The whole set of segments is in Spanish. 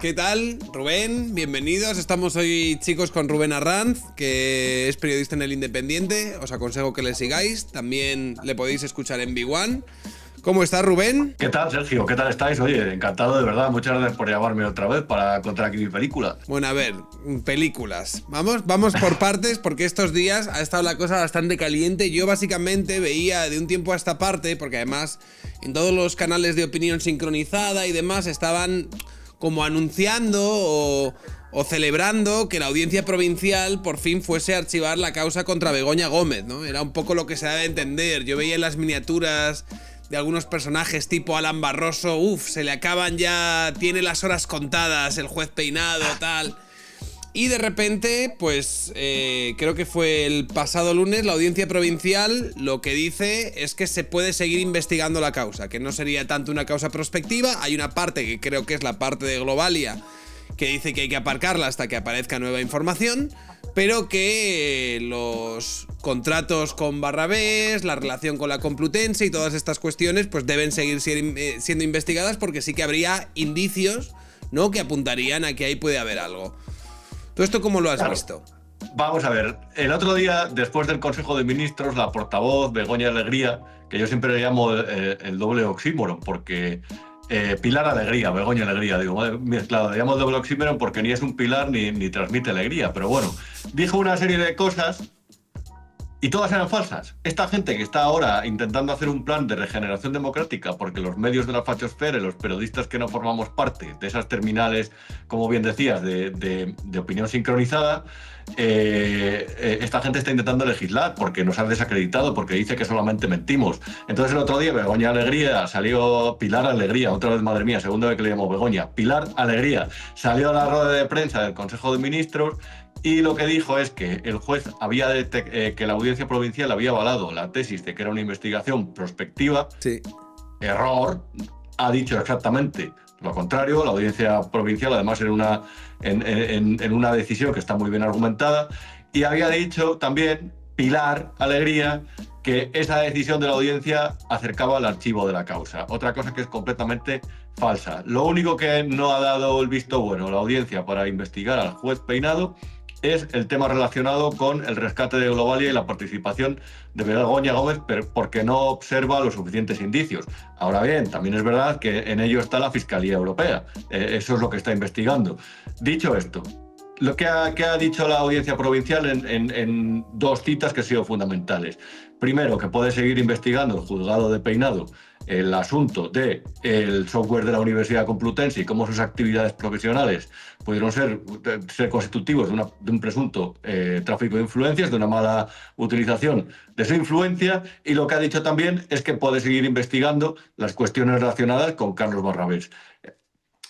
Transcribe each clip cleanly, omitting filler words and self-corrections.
¿Qué tal, Rubén? Bienvenidos. Estamos hoy, chicos, con Rubén Arranz, que es periodista en El Independiente. Os aconsejo que le sigáis. También le podéis escuchar en B1. ¿Cómo estás, Rubén? ¿Qué tal, Sergio? ¿Qué tal estáis? Oye, encantado de verdad. Muchas gracias por llamarme otra vez para contar aquí mi película. Bueno, a ver, películas. Vamos por partes, porque estos días ha estado la cosa bastante caliente. Yo básicamente veía de un tiempo a esta parte, porque además en todos los canales de opinión sincronizada y demás estaban como anunciando o celebrando que la Audiencia Provincial por fin fuese a archivar la causa contra Begoña Gómez, ¿no? Era un poco lo que se da a entender. Yo veía en las miniaturas de algunos personajes tipo Alan Barroso, se le acaban ya, tiene las horas contadas, el juez Peinado, tal. Y de repente, pues creo que fue el pasado lunes, la Audiencia Provincial lo que dice es que se puede seguir investigando la causa, que no sería tanto una causa prospectiva. Hay una parte que creo que es la parte de Globalia, que dice que hay que aparcarla hasta que aparezca nueva información, pero que los contratos con Barrabés, la relación con la Complutense y todas estas cuestiones pues deben seguir siendo investigadas, porque sí que habría indicios, ¿no?, que apuntarían a que ahí puede haber algo. ¿Todo esto cómo lo has visto? Vamos a ver, el otro día, después del Consejo de Ministros, la portavoz Begoña Alegría, que yo siempre le llamo el doble oxímoron, porque Pilar Alegría, Begoña Alegría, digo, claro, le llamo el doble oxímoron porque ni es un pilar ni transmite alegría, pero bueno, dijo una serie de cosas y todas eran falsas. Esta gente que está ahora intentando hacer un plan de regeneración democrática porque los medios de la fachosfera y los periodistas que no formamos parte de esas terminales, como bien decías, de opinión sincronizada, esta gente está intentando legislar porque nos ha desacreditado, porque dice que solamente mentimos. Entonces el otro día Begoña Alegría salió, Pilar Alegría, otra vez, madre mía, segunda vez que le llamo Begoña, Pilar Alegría, salió a la rueda de prensa del Consejo de Ministros y lo que dijo es que el juez que la Audiencia Provincial había avalado la tesis de que era una investigación prospectiva. Sí. Error. Ha dicho exactamente lo contrario. La Audiencia Provincial, además, en una decisión que está muy bien argumentada, y había dicho también Pilar Alegría que esa decisión de la audiencia acercaba al archivo de la causa. Otra cosa que es completamente falsa. Lo único que no ha dado el visto bueno la audiencia para investigar al juez Peinado es el tema relacionado con el rescate de Globalia y la participación de Begoña Gómez, porque no observa los suficientes indicios. Ahora bien, también es verdad que en ello está la Fiscalía Europea. Eso es lo que está investigando. Dicho esto, lo que ha dicho la Audiencia Provincial en dos citas que han sido fundamentales. Primero, que puede seguir investigando el juzgado de Peinado el asunto del software de la Universidad Complutense y cómo sus actividades profesionales pudieron ser constitutivos de un presunto tráfico de influencias, de una mala utilización de su influencia. Y lo que ha dicho también es que puede seguir investigando las cuestiones relacionadas con Carlos Barrabés.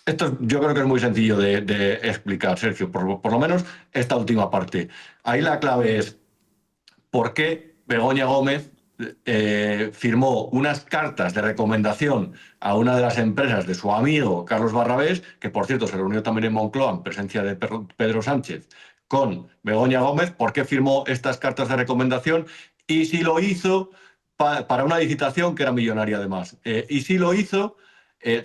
Esto yo creo que es muy sencillo de explicar, Sergio, por lo menos esta última parte. Ahí la clave es por qué Begoña Gómez firmó unas cartas de recomendación a una de las empresas de su amigo Carlos Barrabés, que por cierto se reunió también en Moncloa en presencia de Pedro Sánchez con Begoña Gómez. ¿Por qué firmó estas cartas de recomendación? Y si lo hizo para una licitación que era millonaria además. Y si lo hizo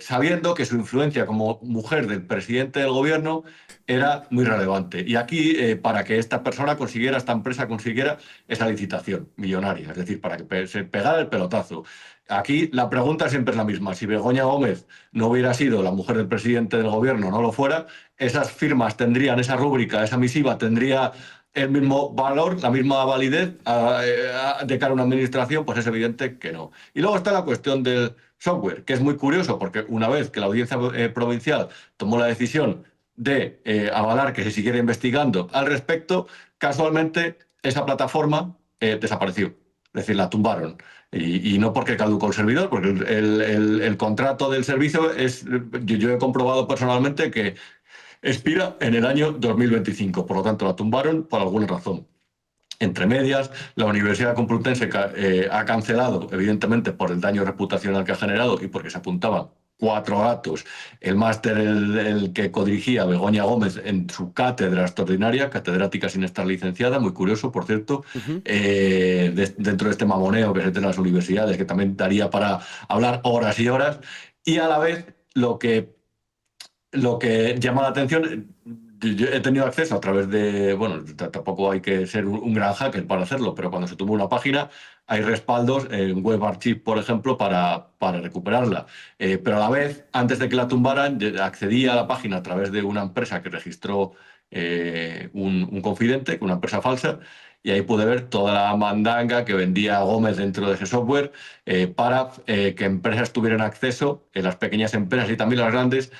sabiendo que su influencia como mujer del presidente del gobierno era muy relevante. Y aquí, para que esta empresa consiguiera esa licitación millonaria, es decir, para que se pegara el pelotazo. Aquí la pregunta siempre es la misma. Si Begoña Gómez no hubiera sido la mujer del presidente del gobierno, no lo fuera, esas firmas tendrían, esa rúbrica, esa misiva tendría el mismo valor, la misma validez de cara a una administración. Pues es evidente que no. Y luego está la cuestión del software, que es muy curioso, porque una vez que la Audiencia Provincial tomó la decisión de avalar que se siguiera investigando al respecto, casualmente esa plataforma desapareció. Es decir, la tumbaron. Y no porque caducó el servidor, porque el contrato del servicio yo he comprobado personalmente que expira en el año 2025. Por lo tanto, la tumbaron por alguna razón. Entre medias, la Universidad Complutense ha cancelado, evidentemente por el daño reputacional que ha generado y porque se apuntaban 4 gatos, el máster el que codirigía Begoña Gómez en su cátedra extraordinaria, catedrática sin estar licenciada, muy curioso, por cierto, dentro de este mamoneo que se tiene en las universidades, que también daría para hablar horas y horas. Y a la vez, lo que Lo que llama la atención, yo he tenido acceso a través de, bueno, tampoco hay que ser un gran hacker para hacerlo, pero cuando se tumba una página hay respaldos en WebArchive, por ejemplo, para recuperarla. Pero a la vez, antes de que la tumbaran, accedí a la página a través de una empresa que registró un confidente, una empresa falsa, y ahí pude ver toda la mandanga que vendía Gómez dentro de ese software para que empresas tuvieran acceso, las pequeñas empresas y también las grandes,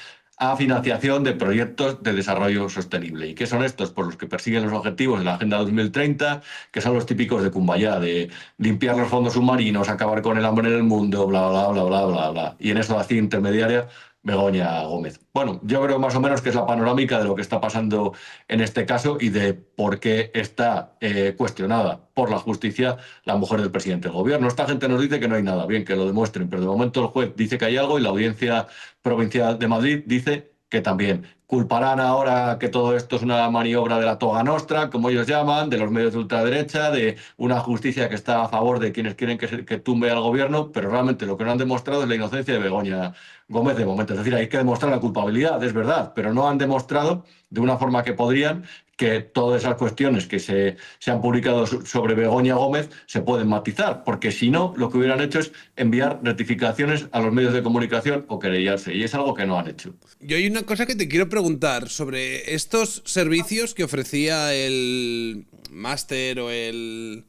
a financiación de proyectos de desarrollo sostenible. ¿Y qué son estos? Por los que persiguen los objetivos de la Agenda 2030, que son los típicos de Cumbayá, de limpiar los fondos submarinos, acabar con el hambre en el mundo, bla, bla, bla, bla, bla, bla. Y en eso hacía intermediaria Begoña Gómez. Bueno, yo creo más o menos que es la panorámica de lo que está pasando en este caso y de por qué está cuestionada por la justicia la mujer del presidente del gobierno. Esta gente nos dice que no hay nada, bien, que lo demuestren, pero de momento el juez dice que hay algo y la audiencia provincial de Madrid dice que también. Culparán ahora que todo esto es una maniobra de la toga nostra, como ellos llaman, de los medios de ultraderecha, de una justicia que está a favor de quienes quieren que tumbe al gobierno, pero realmente lo que no han demostrado es la inocencia de Begoña Gómez de momento. Es decir, hay que demostrar la culpabilidad, es verdad, pero no han demostrado de una forma que podrían que todas esas cuestiones que se han publicado sobre Begoña Gómez se pueden matizar, porque si no, lo que hubieran hecho es enviar rectificaciones a los medios de comunicación o querellarse, y es algo que no han hecho. Yo hay una cosa que te quiero preguntar sobre estos servicios que ofrecía el máster o el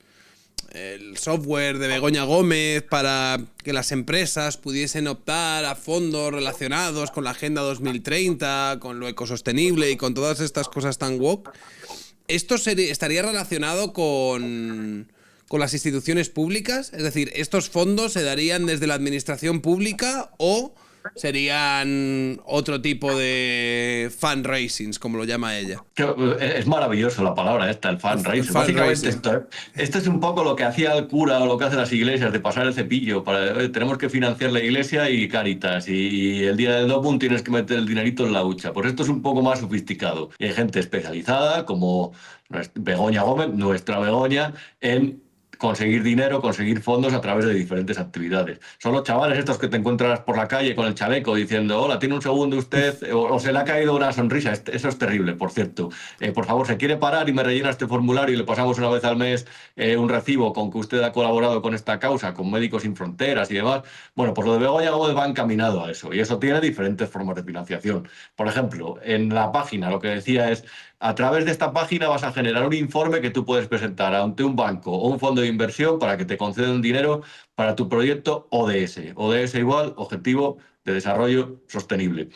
software de Begoña Gómez para que las empresas pudiesen optar a fondos relacionados con la Agenda 2030, con lo ecosostenible y con todas estas cosas tan woke. ¿Esto estaría relacionado con las instituciones públicas? Es decir, ¿estos fondos se darían desde la administración pública o serían otro tipo de fundraisings, como lo llama ella? Es maravilloso la palabra esta, el fundraising. Básicamente Fundraising. esto es un poco lo que hacía el cura o lo que hacen las iglesias, de pasar el cepillo. Tenemos que financiar la iglesia y Cáritas, y el día del Dopum tienes que meter el dinerito en la hucha. Pues esto es un poco más sofisticado. Y hay gente especializada, como Begoña Gómez, nuestra Begoña, en conseguir dinero, conseguir fondos a través de diferentes actividades. Son los chavales estos que te encuentras por la calle con el chaleco diciendo, hola, ¿tiene un segundo usted? O se le ha caído una sonrisa. Eso es terrible, por cierto. Por favor, ¿se quiere parar y me rellena este formulario y le pasamos una vez al mes un recibo con que usted ha colaborado con esta causa, con Médicos Sin Fronteras y demás? Bueno, pues lo de Begoña Gómez va encaminado a eso, y eso tiene diferentes formas de financiación. Por ejemplo, en la página lo que decía es, a través de esta página vas a generar un informe que tú puedes presentar ante un banco o un fondo de inversión para que te concedan dinero para tu proyecto ODS. ODS igual, Objetivo de Desarrollo Sostenible.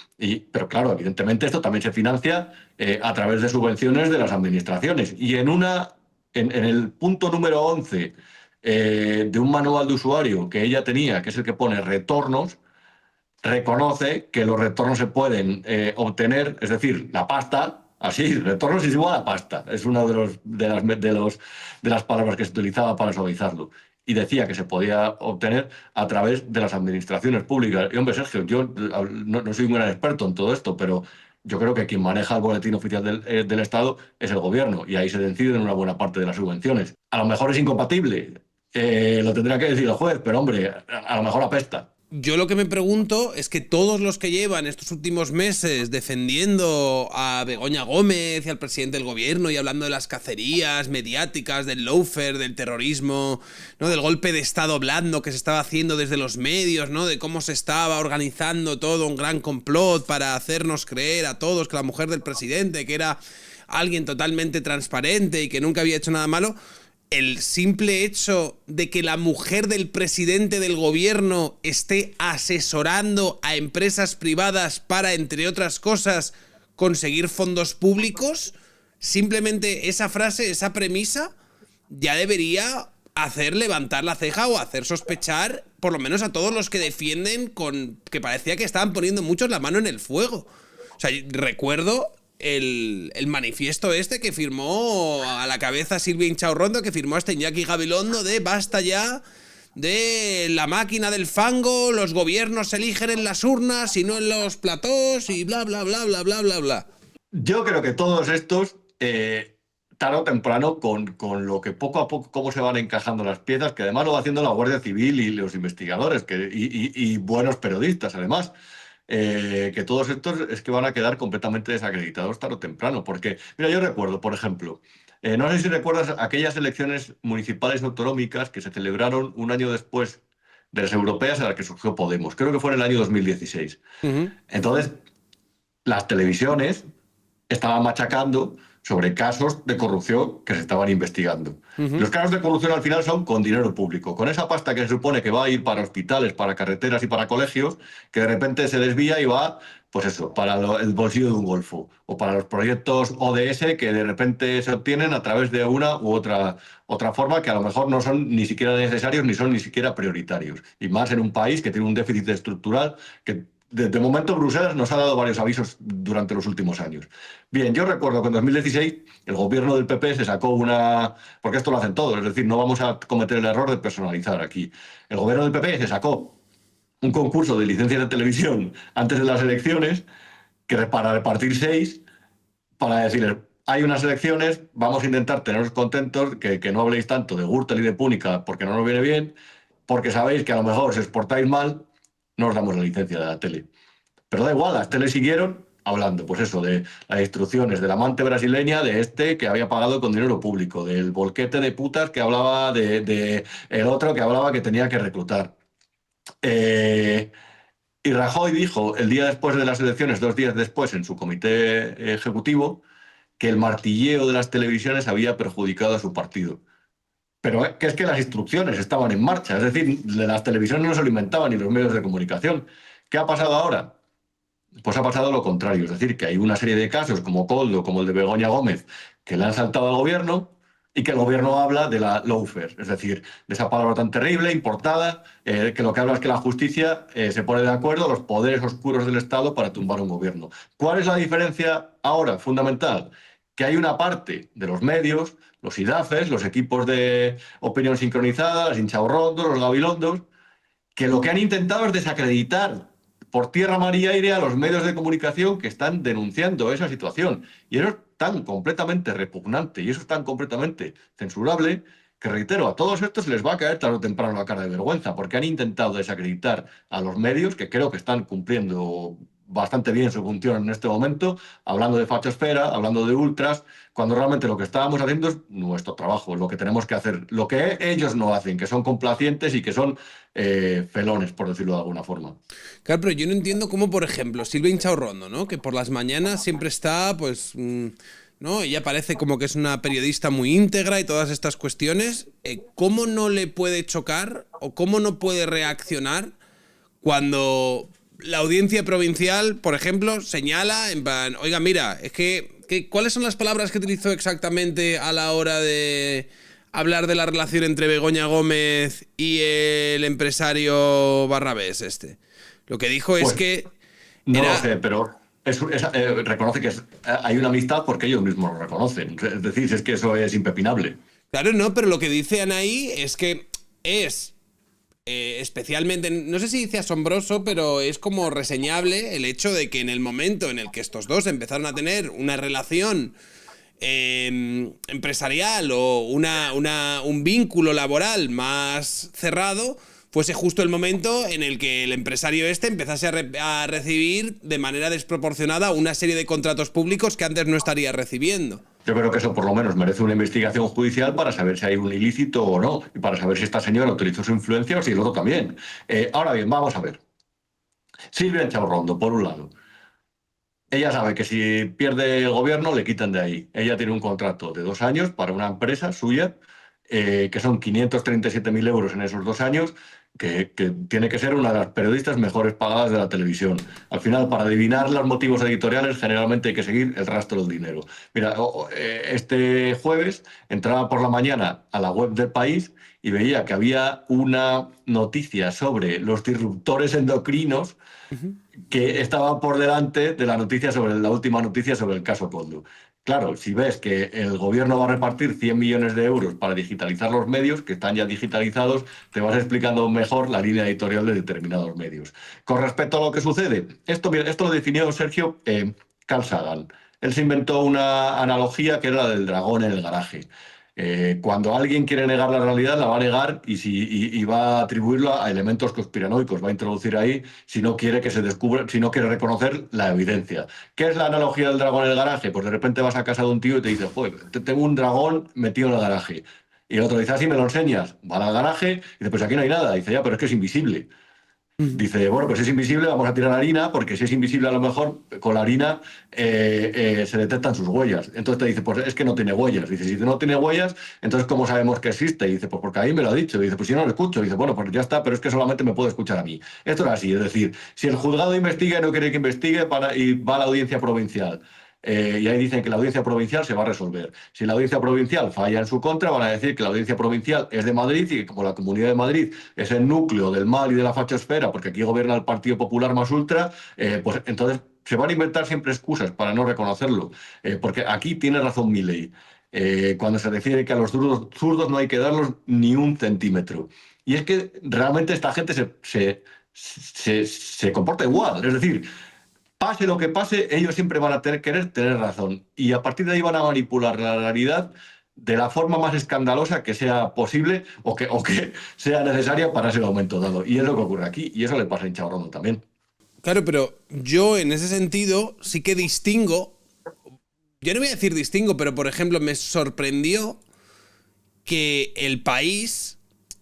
Pero claro, evidentemente esto también se financia a través de subvenciones de las administraciones. Y en el punto número 11 de un manual de usuario que ella tenía, que es el que pone retornos, reconoce que los retornos se pueden obtener, es decir, la pasta, así, retornos es igual a pasta, es una de las palabras que se utilizaba para suavizarlo. Y decía que se podía obtener a través de las administraciones públicas. Y hombre, Sergio, yo no soy un gran experto en todo esto, pero yo creo que quien maneja el boletín oficial del Estado es el gobierno, y ahí se deciden una buena parte de las subvenciones. A lo mejor es incompatible, lo tendrá que decir el juez, pero hombre, a lo mejor apesta. Yo lo que me pregunto es que todos los que llevan estos últimos meses defendiendo a Begoña Gómez y al presidente del gobierno y hablando de las cacerías mediáticas, del lawfare, del terrorismo, ¿no? Del golpe de estado blando que se estaba haciendo desde los medios, ¿no? De cómo se estaba organizando todo un gran complot para hacernos creer a todos que la mujer del presidente, que era alguien totalmente transparente y que nunca había hecho nada malo. El simple hecho de que la mujer del presidente del gobierno esté asesorando a empresas privadas para, entre otras cosas, conseguir fondos públicos, simplemente esa frase, esa premisa, ya debería hacer levantar la ceja o hacer sospechar, por lo menos a todos los que defienden, que parecía que estaban poniendo muchos la mano en el fuego. O sea, recuerdo el manifiesto este que firmó a la cabeza Silvia Inchaurrondo, que firmó hasta Iñaki Gabilondo, de basta ya de la máquina del fango, los gobiernos se eligen en las urnas y no en los platós y bla bla bla bla bla bla bla. Yo creo que todos estos, tarde o temprano, con lo que poco a poco cómo se van encajando las piezas, que además lo va haciendo la Guardia Civil y los investigadores y buenos periodistas, además. que todos estos es que van a quedar completamente desacreditados tarde o temprano. Porque, mira, yo recuerdo, por ejemplo, no sé si recuerdas aquellas elecciones municipales autonómicas que se celebraron un año después de las europeas en las que surgió Podemos. Creo que fue en el año 2016. Ujú, Entonces, las televisiones estaban machacando sobre casos de corrupción que se estaban investigando. Los ujú. casos de corrupción al final son con dinero público, con esa pasta que se supone que va a ir para hospitales, para carreteras y para colegios, que de repente se desvía y va, pues eso, para el bolsillo de un golfo, o para los proyectos ODS que de repente se obtienen a través de una u otra forma que a lo mejor no son ni siquiera necesarios ni son ni siquiera prioritarios. Y más en un país que tiene un déficit estructural que de momento Bruselas nos ha dado varios avisos durante los últimos años. Bien, yo recuerdo que en 2016 el gobierno del PP se sacó una, porque esto lo hacen todos, es decir, no vamos a cometer el error de personalizar aquí. El gobierno del PP se sacó un concurso de licencias de televisión antes de las elecciones para repartir seis, para decirles, hay unas elecciones, vamos a intentar teneros contentos, que no habléis tanto de Gürtel y de Púnica porque no nos viene bien, porque sabéis que a lo mejor si os portáis mal, no os damos la licencia de la tele. Pero da igual, las teles siguieron hablando, pues eso, de las instrucciones del amante brasileña, de este que había pagado con dinero público, del bolquete de putas que hablaba de el otro que hablaba que tenía que reclutar. Eh, y Rajoy dijo el día después de las elecciones, 2 días después, en su comité ejecutivo, que el martilleo de las televisiones había perjudicado a su partido. Pero que es que las instrucciones estaban en marcha, es decir, las televisiones no se alimentaban ni los medios de comunicación. ¿Qué ha pasado ahora? Pues ha pasado lo contrario, es decir, que hay una serie de casos como Coldo, como el de Begoña Gómez, que le han saltado al gobierno y que el gobierno habla de la lawfare, es decir, de esa palabra tan terrible, importada, que lo que habla es que la justicia se pone de acuerdo, los poderes oscuros del Estado para tumbar un gobierno. ¿Cuál es la diferencia ahora, fundamental? Que hay una parte de los medios, los IDAFES, los equipos de opinión sincronizada, los hinchaurrondos, los gabilondos, que lo que han intentado es desacreditar por tierra, mar y aire a los medios de comunicación que están denunciando esa situación. Y eso es tan completamente repugnante y eso es tan completamente censurable que, reitero, a todos estos les va a caer tarde o temprano la cara de vergüenza porque han intentado desacreditar a los medios que creo que están cumpliendo bastante bien su función en este momento, hablando de fachosfera, hablando de ultras, cuando realmente lo que estábamos haciendo es nuestro trabajo, lo que tenemos que hacer, lo que ellos no hacen, que son complacientes y que son felones, por decirlo de alguna forma. Claro, pero yo no entiendo cómo, por ejemplo, Silvia Inchaurrondo, ¿no? Que por las mañanas siempre está, pues, ¿no? Ella parece como que es una periodista muy íntegra y todas estas cuestiones. ¿Cómo no le puede chocar o cómo no puede reaccionar cuando la audiencia provincial, por ejemplo, señala en plan, oiga, mira, es que ¿cuáles son las palabras que utilizó exactamente a la hora de hablar de la relación entre Begoña Gómez y el empresario Barrabés este? Lo que dijo es Pues que no lo era... sé, pero reconoce que hay una amistad porque ellos mismos lo reconocen. Es decir, es que eso es impepinable. Claro, no, pero lo que dice Anaí es que es especialmente, no sé si dice asombroso, pero es como reseñable el hecho de que en el momento en el que estos dos empezaron a tener una relación empresarial o un vínculo laboral más cerrado, fuese justo el momento en el que el empresario este empezase a recibir de manera desproporcionada una serie de contratos públicos que antes no estaría recibiendo. Yo creo que eso por lo menos merece una investigación judicial para saber si hay un ilícito o no, y para saber si esta señora utilizó su influencia o si el otro también. Ahora bien, vamos a ver. Silvia Chaurrondo, por un lado. Ella sabe que si pierde el gobierno le quitan de ahí. Ella tiene un contrato de 2 años para una empresa suya, que son 537.000 euros en esos 2 años, que tiene que ser una de las periodistas mejores pagadas de la televisión. Al final, para adivinar los motivos editoriales, generalmente hay que seguir el rastro del dinero. Mira, este jueves entraba por la mañana a la web del País y veía que había una noticia sobre los disruptores endocrinos Ujú. que estaba por delante de la noticia sobre la última noticia sobre el caso Coldo. Claro, si ves que el gobierno va a repartir 100 millones de euros para digitalizar los medios, que están ya digitalizados, te vas explicando mejor la línea editorial de determinados medios. Con respecto a lo que sucede, mira, esto lo definió Sergio Carl Sagan. Él se inventó una analogía que era la del dragón en el garaje. Cuando alguien quiere negar la realidad, la va a negar y va a atribuirla a elementos conspiranoicos, va a introducir ahí si no quiere que se descubra, si no quiere reconocer la evidencia. ¿Qué es la analogía del dragón en el garaje? Pues de repente vas a casa de un tío y te dice, joder, tengo un dragón metido en el garaje. Y el otro dice, así me lo enseñas. Va al garaje y dice, pues aquí no hay nada. Dice, ya, pero es que es invisible. Dice, bueno, pues si es invisible, vamos a tirar harina, porque si es invisible, a lo mejor con la harina se detectan sus huellas. Entonces te dice, pues es que no tiene huellas. Dice, si no tiene huellas, entonces ¿cómo sabemos que existe? Y dice, pues porque a mí me lo ha dicho. Dice, pues si no lo escucho. Dice, bueno, pues ya está, pero es que solamente me puede escuchar a mí. Esto es así, es decir, si el juzgado investiga y no quiere que investigue, y va a la audiencia provincial. Y ahí dicen que la audiencia provincial se va a resolver. Si la audiencia provincial falla en su contra, van a decir que la audiencia provincial es de Madrid y que como la Comunidad de Madrid es el núcleo del mal y de la fachosfera, porque aquí gobierna el Partido Popular más ultra, pues entonces se van a inventar siempre excusas para no reconocerlo. Porque aquí tiene razón Milei. Cuando se refiere que a los zurdos no hay que darlos ni un centímetro. Y es que realmente esta gente se comporta igual. Es decir, pase lo que pase, ellos siempre van a querer tener razón. Y a partir de ahí van a manipular la realidad de la forma más escandalosa que sea posible o que sea necesaria para ese momento dado. Y es lo que ocurre aquí. Y eso le pasa a Inchaurrondo también. Claro, pero yo en ese sentido sí que distingo. Yo no voy a decir distingo, pero por ejemplo, me sorprendió que el país.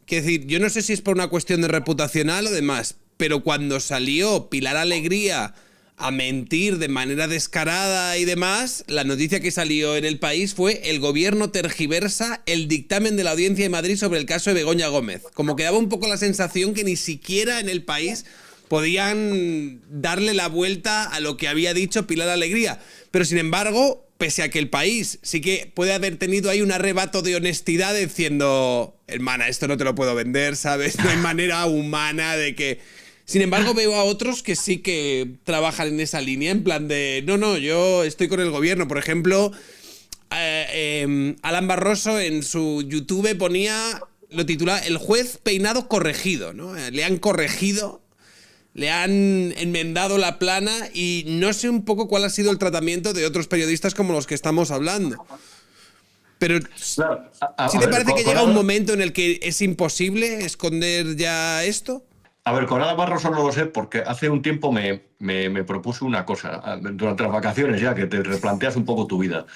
Que decir, yo no sé si es por una cuestión de reputacional o demás, pero cuando salió Pilar Alegría a mentir de manera descarada y demás, la noticia que salió en el país fue: el gobierno tergiversa el dictamen de la Audiencia de Madrid sobre el caso de Begoña Gómez. Como que daba un poco la sensación que ni siquiera en el país podían darle la vuelta a lo que había dicho Pilar Alegría. Pero sin embargo, pese a que el país sí que puede haber tenido ahí un arrebato de honestidad diciendo, hermana, esto no te lo puedo vender, ¿sabes? No hay manera humana de que... Sin embargo, veo a otros que sí que trabajan en esa línea, en plan de, no, yo estoy con el gobierno. Por ejemplo, Alan Barroso en su YouTube ponía, lo titula El juez peinado corregido, ¿no? Le han corregido, le han enmendado la plana y no sé un poco cuál ha sido el tratamiento de otros periodistas como los que estamos hablando. Pero Claro, ¿sí te parece que llega un momento en el que es imposible esconder ya esto? A ver, con Alan Barroso no lo sé porque hace un tiempo me propuso una cosa, durante las vacaciones ya, que te replanteas un poco tu vida.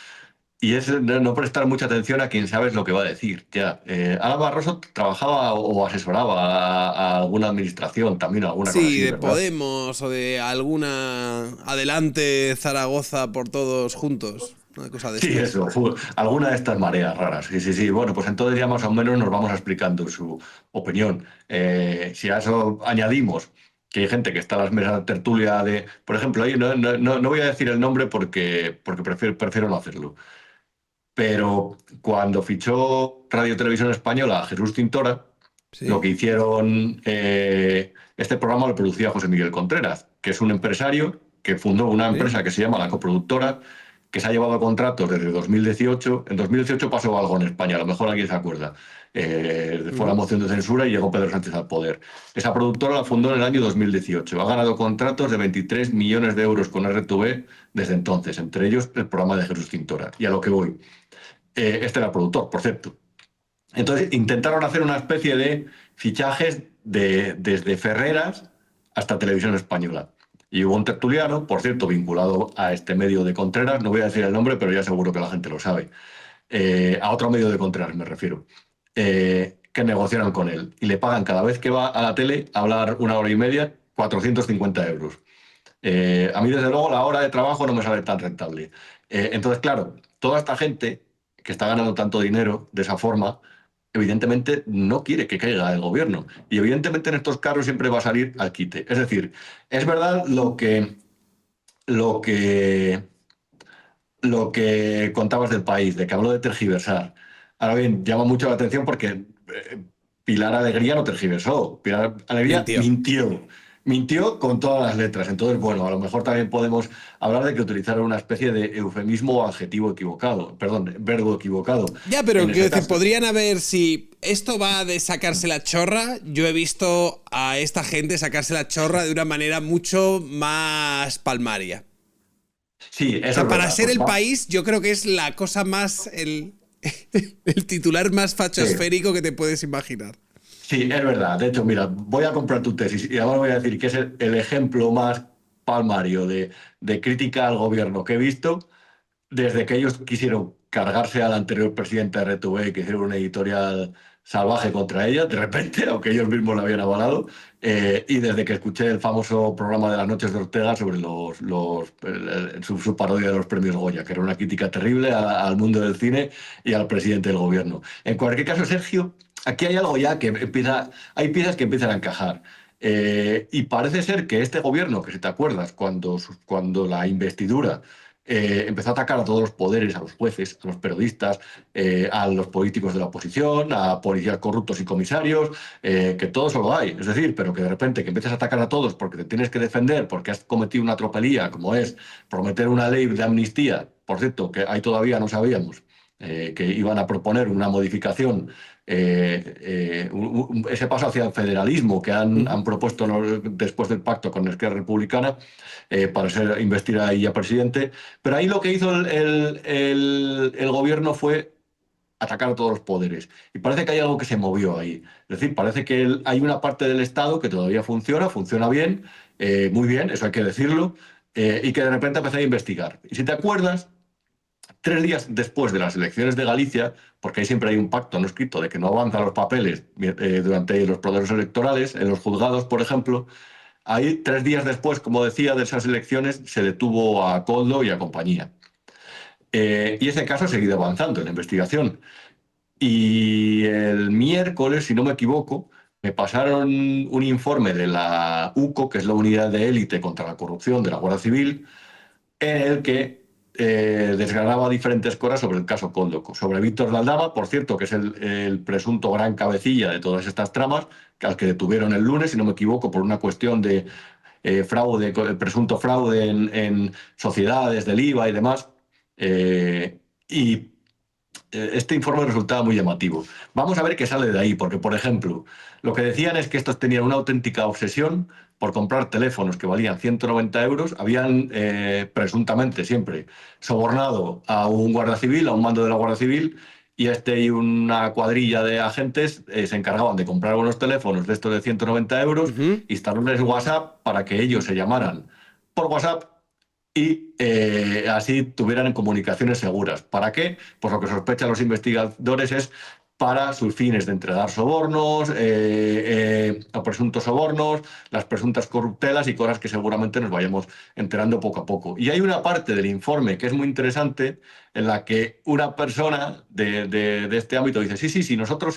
Y es no prestar mucha atención a quien sabes lo que va a decir. Ya, Alan Barroso trabajaba o asesoraba a alguna administración, también a alguna cosa Sí, así, de ¿verdad? Podemos o de alguna Adelante Zaragoza por todos juntos. Una cosa de Sí, estas. eso, alguna de estas mareas raras. Sí, sí, sí. Bueno, pues entonces ya más o menos nos vamos explicando su opinión. Si a eso añadimos que hay gente que está a las mesas de tertulia de, por ejemplo, ahí no voy a decir el nombre porque prefiero no hacerlo. Pero cuando fichó Radio Televisión Española a Jesús Tintora, lo Sí, que hicieron, este programa lo producía José Miguel Contreras, que es un empresario que fundó una sí. empresa que se llama La Coproductora, que se ha llevado contratos desde 2018. En 2018 pasó algo en España, a lo mejor alguien se acuerda. Fue la Ujú. moción de censura y llegó Pedro Sánchez al poder. Esa productora la fundó en el año 2018. Ha ganado contratos de 23 millones de euros con RTV desde entonces, entre ellos el programa de Jesús Tintora. Y a lo que voy. Este era el productor, por cierto. Entonces intentaron hacer una especie de fichajes desde Ferreras hasta Televisión Española. Y hubo un tertuliano, por cierto, vinculado a este medio de Contreras, no voy a decir el nombre, pero ya seguro que la gente lo sabe. A otro medio de Contreras me refiero. Que negociaron con él y le pagan cada vez que va a la tele a hablar una hora y media 450 euros. A mí, desde luego, la hora de trabajo no me sale tan rentable. Entonces, claro, toda esta gente que está ganando tanto dinero de esa forma, evidentemente no quiere que caiga el gobierno. Y evidentemente en estos casos siempre va a salir al quite. Es decir, es verdad lo que, lo que contabas del país, de que habló de tergiversar. Ahora bien, llama mucho la atención porque Pilar Alegría no tergiversó. Pilar Alegría Mintió. mintió. Mintió con todas las letras. Entonces, bueno, a lo mejor también podemos hablar de que utilizaron una especie de eufemismo o adjetivo equivocado, perdón, verbo equivocado. Ya, pero En quiero ese decir, caso. podrían haber, si esto va de sacarse la chorra, yo he visto a esta gente sacarse la chorra de una manera mucho más palmaria. Sí, O eso sea, es para verdad. ser el país, yo creo que es la cosa más, el El titular más Sí. fachosférico que te puedes imaginar. Sí, es verdad. De hecho, mira, voy a comprar tu tesis y ahora voy a decir que es el ejemplo más palmario de crítica al gobierno que he visto desde que ellos quisieron cargarse al anterior presidente de RTV, que hicieron una editorial salvaje contra ella, de repente, aunque ellos mismos la habían avalado, y desde que escuché el famoso programa de las noches de Ortega sobre su parodia de los premios Goya, que era una crítica terrible al mundo del cine y al presidente del gobierno. En cualquier caso, Sergio, aquí hay algo ya que empieza, hay piezas que empiezan a encajar. Y parece ser que este gobierno, que si te acuerdas, cuando la investidura empezó a atacar a todos los poderes, a los jueces, a los periodistas, a los políticos de la oposición, a policías corruptos y comisarios, que todo eso lo hay. Es decir, pero que de repente que empiezas a atacar a todos porque te tienes que defender, porque has cometido una tropelía, como es prometer una ley de amnistía, por cierto, que ahí todavía no sabíamos. Que iban a proponer una modificación, ese paso hacia el federalismo que han propuesto después del pacto con Esquerra Republicana, para investir a ella presidente. Pero ahí lo que hizo el gobierno fue atacar a todos los poderes. Y parece que hay algo que se movió ahí. Es decir, parece que hay una parte del Estado que todavía funciona bien, muy bien, eso hay que decirlo, y que de repente empezó a investigar. Y si te acuerdas, 3 días después de las elecciones de Galicia, porque ahí siempre hay un pacto no escrito de que no avanzan los papeles durante los procesos electorales, en los juzgados, por ejemplo, ahí 3 días después, como decía, de esas elecciones, se detuvo a Coldo y a compañía. Y ese caso ha seguido avanzando en la investigación. Y el miércoles, si no me equivoco, me pasaron un informe de la UCO, que es la Unidad de Élite contra la Corrupción de la Guardia Civil, en el que desgranaba diferentes cosas sobre el caso Coldo, sobre Víctor Valdama, por cierto, que es el presunto gran cabecilla de todas estas tramas, al que detuvieron el lunes, si no me equivoco, por una cuestión de fraude, presunto fraude en sociedades del IVA y demás. Y este informe resultaba muy llamativo. Vamos a ver qué sale de ahí, porque, por ejemplo, lo que decían es que estos tenían una auténtica obsesión por comprar teléfonos que valían 190 euros. Habían presuntamente siempre sobornado a un guardia civil, a un mando de la Guardia Civil, y este y una cuadrilla de agentes se encargaban de comprar unos teléfonos de estos de 190 euros, Ujú. instalarles WhatsApp para que ellos se llamaran por WhatsApp y así tuvieran comunicaciones seguras. ¿Para qué? Pues lo que sospechan los investigadores es para sus fines de entregar sobornos, o presuntos sobornos, las presuntas corruptelas y cosas que seguramente nos vayamos enterando poco a poco. Y hay una parte del informe que es muy interesante en la que una persona de este ámbito dice, sí, sí, sí, nosotros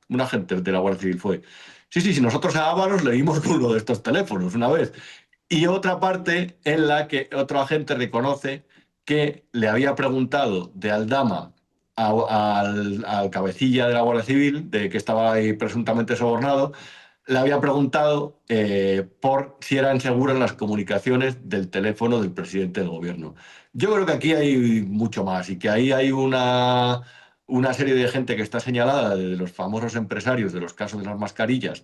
un agente de la Guardia Civil fue, sí, sí, sí, nosotros a Ábalos le dimos uno de estos teléfonos una vez. Y otra parte en la que otro agente reconoce que le había preguntado de Aldama al cabecilla de la Guardia Civil, de que estaba ahí presuntamente sobornado, le había preguntado por si eran seguras las comunicaciones del teléfono del presidente del gobierno. Yo creo que aquí hay mucho más y que ahí hay una serie de gente que está señalada, de los famosos empresarios de los casos de las mascarillas,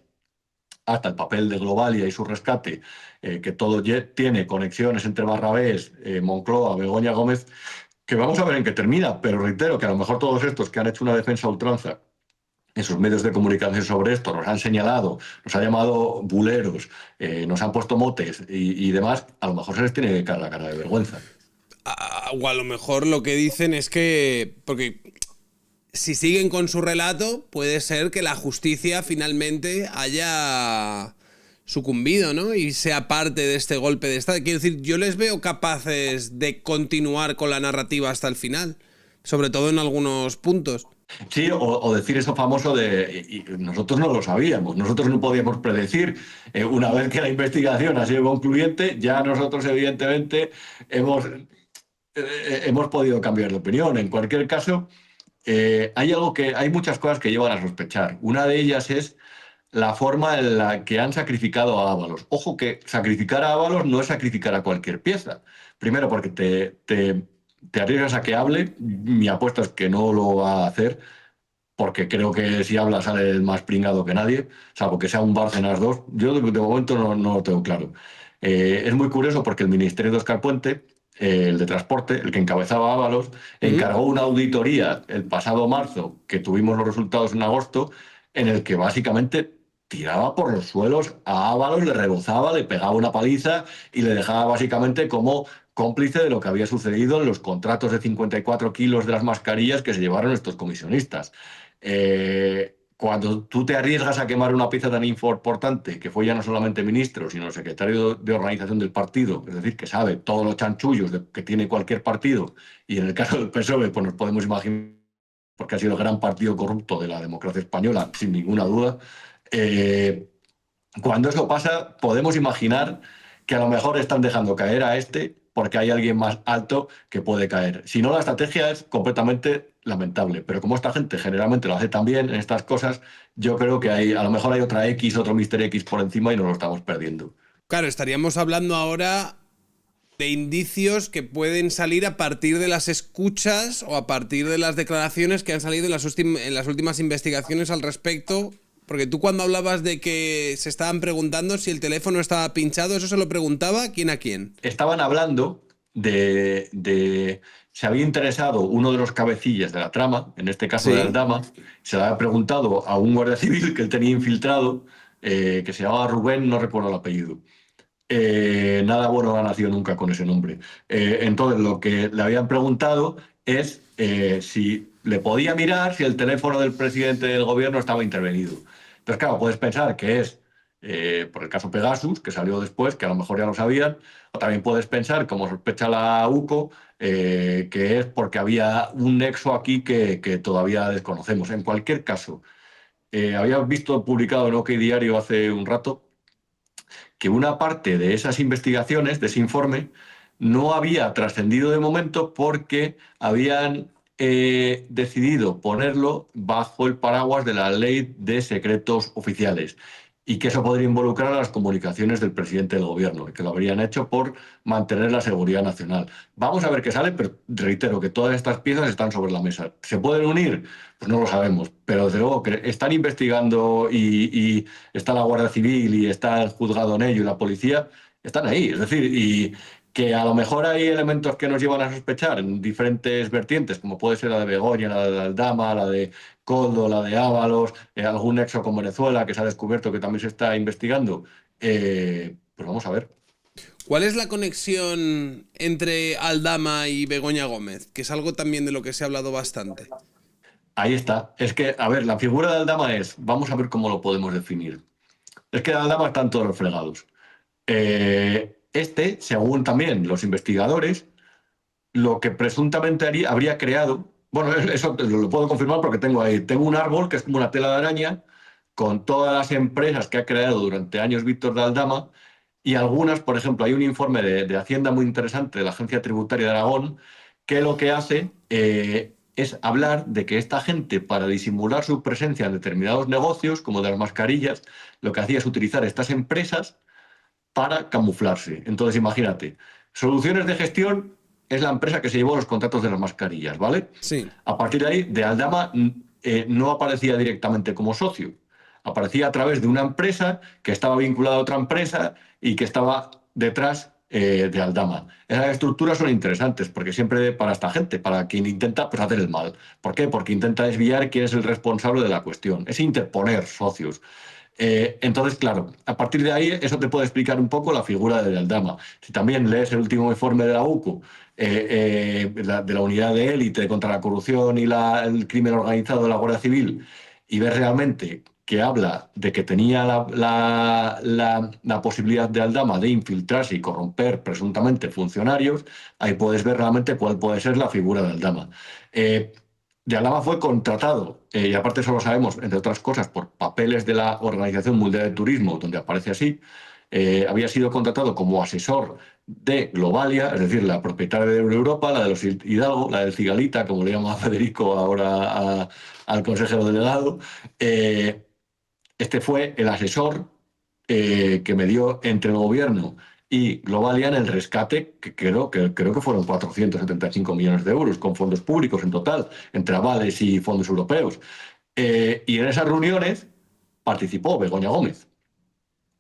hasta el papel de Globalia y su rescate, que todo tiene conexiones entre Barrabés, Moncloa, Begoña Gómez, que vamos a ver en qué termina, pero reitero que a lo mejor todos estos que han hecho una defensa a ultranza en sus medios de comunicación sobre esto, nos han señalado, nos han llamado buleros, nos han puesto motes y demás, a lo mejor se les tiene que caer la cara de vergüenza. O a lo mejor lo que dicen es que, porque si siguen con su relato, puede ser que la justicia finalmente haya sucumbido, ¿no? Y sea parte de este golpe de Estado. Quiero decir, yo les veo capaces de continuar con la narrativa hasta el final, sobre todo en algunos puntos. Sí, o decir eso famoso de y nosotros no lo sabíamos, nosotros no podíamos predecir. Una vez que la investigación ha sido concluyente, ya nosotros evidentemente hemos podido cambiar de opinión. En cualquier caso, hay muchas cosas que llevan a sospechar. Una de ellas es la forma en la que han sacrificado a Ábalos. Ojo que sacrificar a Ábalos no es sacrificar a cualquier pieza. Primero porque te arriesgas a que hable. Mi apuesta es que no lo va a hacer, porque creo que si habla sale el más pringado que nadie, salvo que sea un Bárcenas 2. Yo de momento no lo tengo claro. Es muy curioso porque el ministerio de Oscar Puente el de transporte, el que encabezaba Ábalos, encargó una auditoría el pasado marzo, que tuvimos los resultados en agosto, en el que básicamente tiraba por los suelos a Ábalos, le rebozaba, le pegaba una paliza y le dejaba básicamente como cómplice de lo que había sucedido en los contratos de 54 kilos de las mascarillas que se llevaron estos comisionistas. Cuando tú te arriesgas a quemar una pieza tan importante, que fue ya no solamente ministro, sino secretario de organización del partido, es decir, que sabe todos los chanchullos que tiene cualquier partido, y en el caso del PSOE, pues nos podemos imaginar, porque ha sido el gran partido corrupto de la democracia española, sin ninguna duda. eh, Cuando eso pasa, podemos imaginar que a lo mejor están dejando caer a este porque hay alguien más alto que puede caer. Si no, la estrategia es completamente lamentable. Pero como esta gente generalmente lo hace tan bien en estas cosas, yo creo que a lo mejor hay otra X, otro Mister X por encima y nos lo estamos perdiendo. Claro, estaríamos hablando ahora de indicios que pueden salir a partir de las escuchas o a partir de las declaraciones que han salido en las últimas investigaciones al respecto. Porque tú cuando hablabas de que se estaban preguntando si el teléfono estaba pinchado, ¿eso se lo preguntaba quién a quién? Estaban hablando se había interesado uno de los cabecillas de la trama, en este caso de Sí. Aldama, se le había preguntado a un guardia civil que él tenía infiltrado, que se llamaba Rubén, no recuerdo el apellido. Nada bueno ha nacido nunca con ese nombre. Entonces, lo que le habían preguntado es si le podía mirar si el teléfono del presidente del gobierno estaba intervenido. Entonces, claro, puedes pensar que es por el caso Pegasus, que salió después, que a lo mejor ya lo sabían, o también puedes pensar, como sospecha la UCO, que es porque había un nexo aquí que todavía desconocemos. En cualquier caso, había visto publicado en OK Diario hace un rato que una parte de esas investigaciones, de ese informe, no había trascendido de momento porque habían decidido ponerlo bajo el paraguas de la Ley de Secretos Oficiales y que eso podría involucrar a las comunicaciones del presidente del gobierno, y que lo habrían hecho por mantener la seguridad nacional. Vamos a ver qué sale, pero reitero que todas estas piezas están sobre la mesa. ¿Se pueden unir? Pues no lo sabemos, pero desde luego que están investigando y está la Guardia Civil y está el juzgado en ello y la policía, están ahí. Es decir, y que a lo mejor hay elementos que nos llevan a sospechar en diferentes vertientes, como puede ser la de Begoña, la de Aldama, la de Coldo, la de Ábalos, algún nexo con Venezuela que se ha descubierto que también se está investigando. Pues vamos a ver. ¿Cuál es la conexión entre Aldama y Begoña Gómez? Que es algo también de lo que se ha hablado bastante. Ahí está. Es que, a ver, la figura de Aldama es, vamos a ver cómo lo podemos definir. Es que Aldama están todos los fregados. Según también los investigadores, lo que presuntamente habría creado, bueno, eso lo puedo confirmar porque tengo un árbol que es como una tela de araña con todas las empresas que ha creado durante años Víctor de Aldama y algunas, por ejemplo, hay un informe de Hacienda muy interesante de la Agencia Tributaria de Aragón que lo que hace es hablar de que esta gente, para disimular su presencia en determinados negocios, como de las mascarillas, lo que hacía es utilizar estas empresas para camuflarse. Entonces, imagínate, Soluciones de Gestión es la empresa que se llevó los contratos de las mascarillas, ¿vale? Sí. A partir de ahí, de Aldama no aparecía directamente como socio, aparecía a través de una empresa que estaba vinculada a otra empresa y que estaba detrás de Aldama. Esas estructuras son interesantes porque siempre para esta gente, para quien intenta pues, hacer el mal. ¿Por qué? Porque intenta desviar quién es el responsable de la cuestión. Es interponer socios. Entonces, claro, a partir de ahí eso te puede explicar un poco la figura de Aldama. Si también lees el último informe de la UCO, de la unidad de élite contra la corrupción y el crimen organizado de la Guardia Civil, y ves realmente que habla de que tenía la posibilidad de Aldama de infiltrarse y corromper presuntamente funcionarios, ahí puedes ver realmente cuál puede ser la figura de Aldama. De Aldama fue contratado, y aparte eso lo sabemos, entre otras cosas, por papeles de la Organización Mundial de Turismo, donde aparece así, había sido contratado como asesor de Globalia, es decir, la propietaria de Europa, la de los Hidalgo, la del Cigalita, como le llama Federico ahora al consejero delegado. Eh, este fue el asesor que me dio entre el gobierno y Globalia en el rescate, que creo que fueron 475 millones de euros, con fondos públicos en total, entre avales y fondos europeos. Y en esas reuniones participó Begoña Gómez.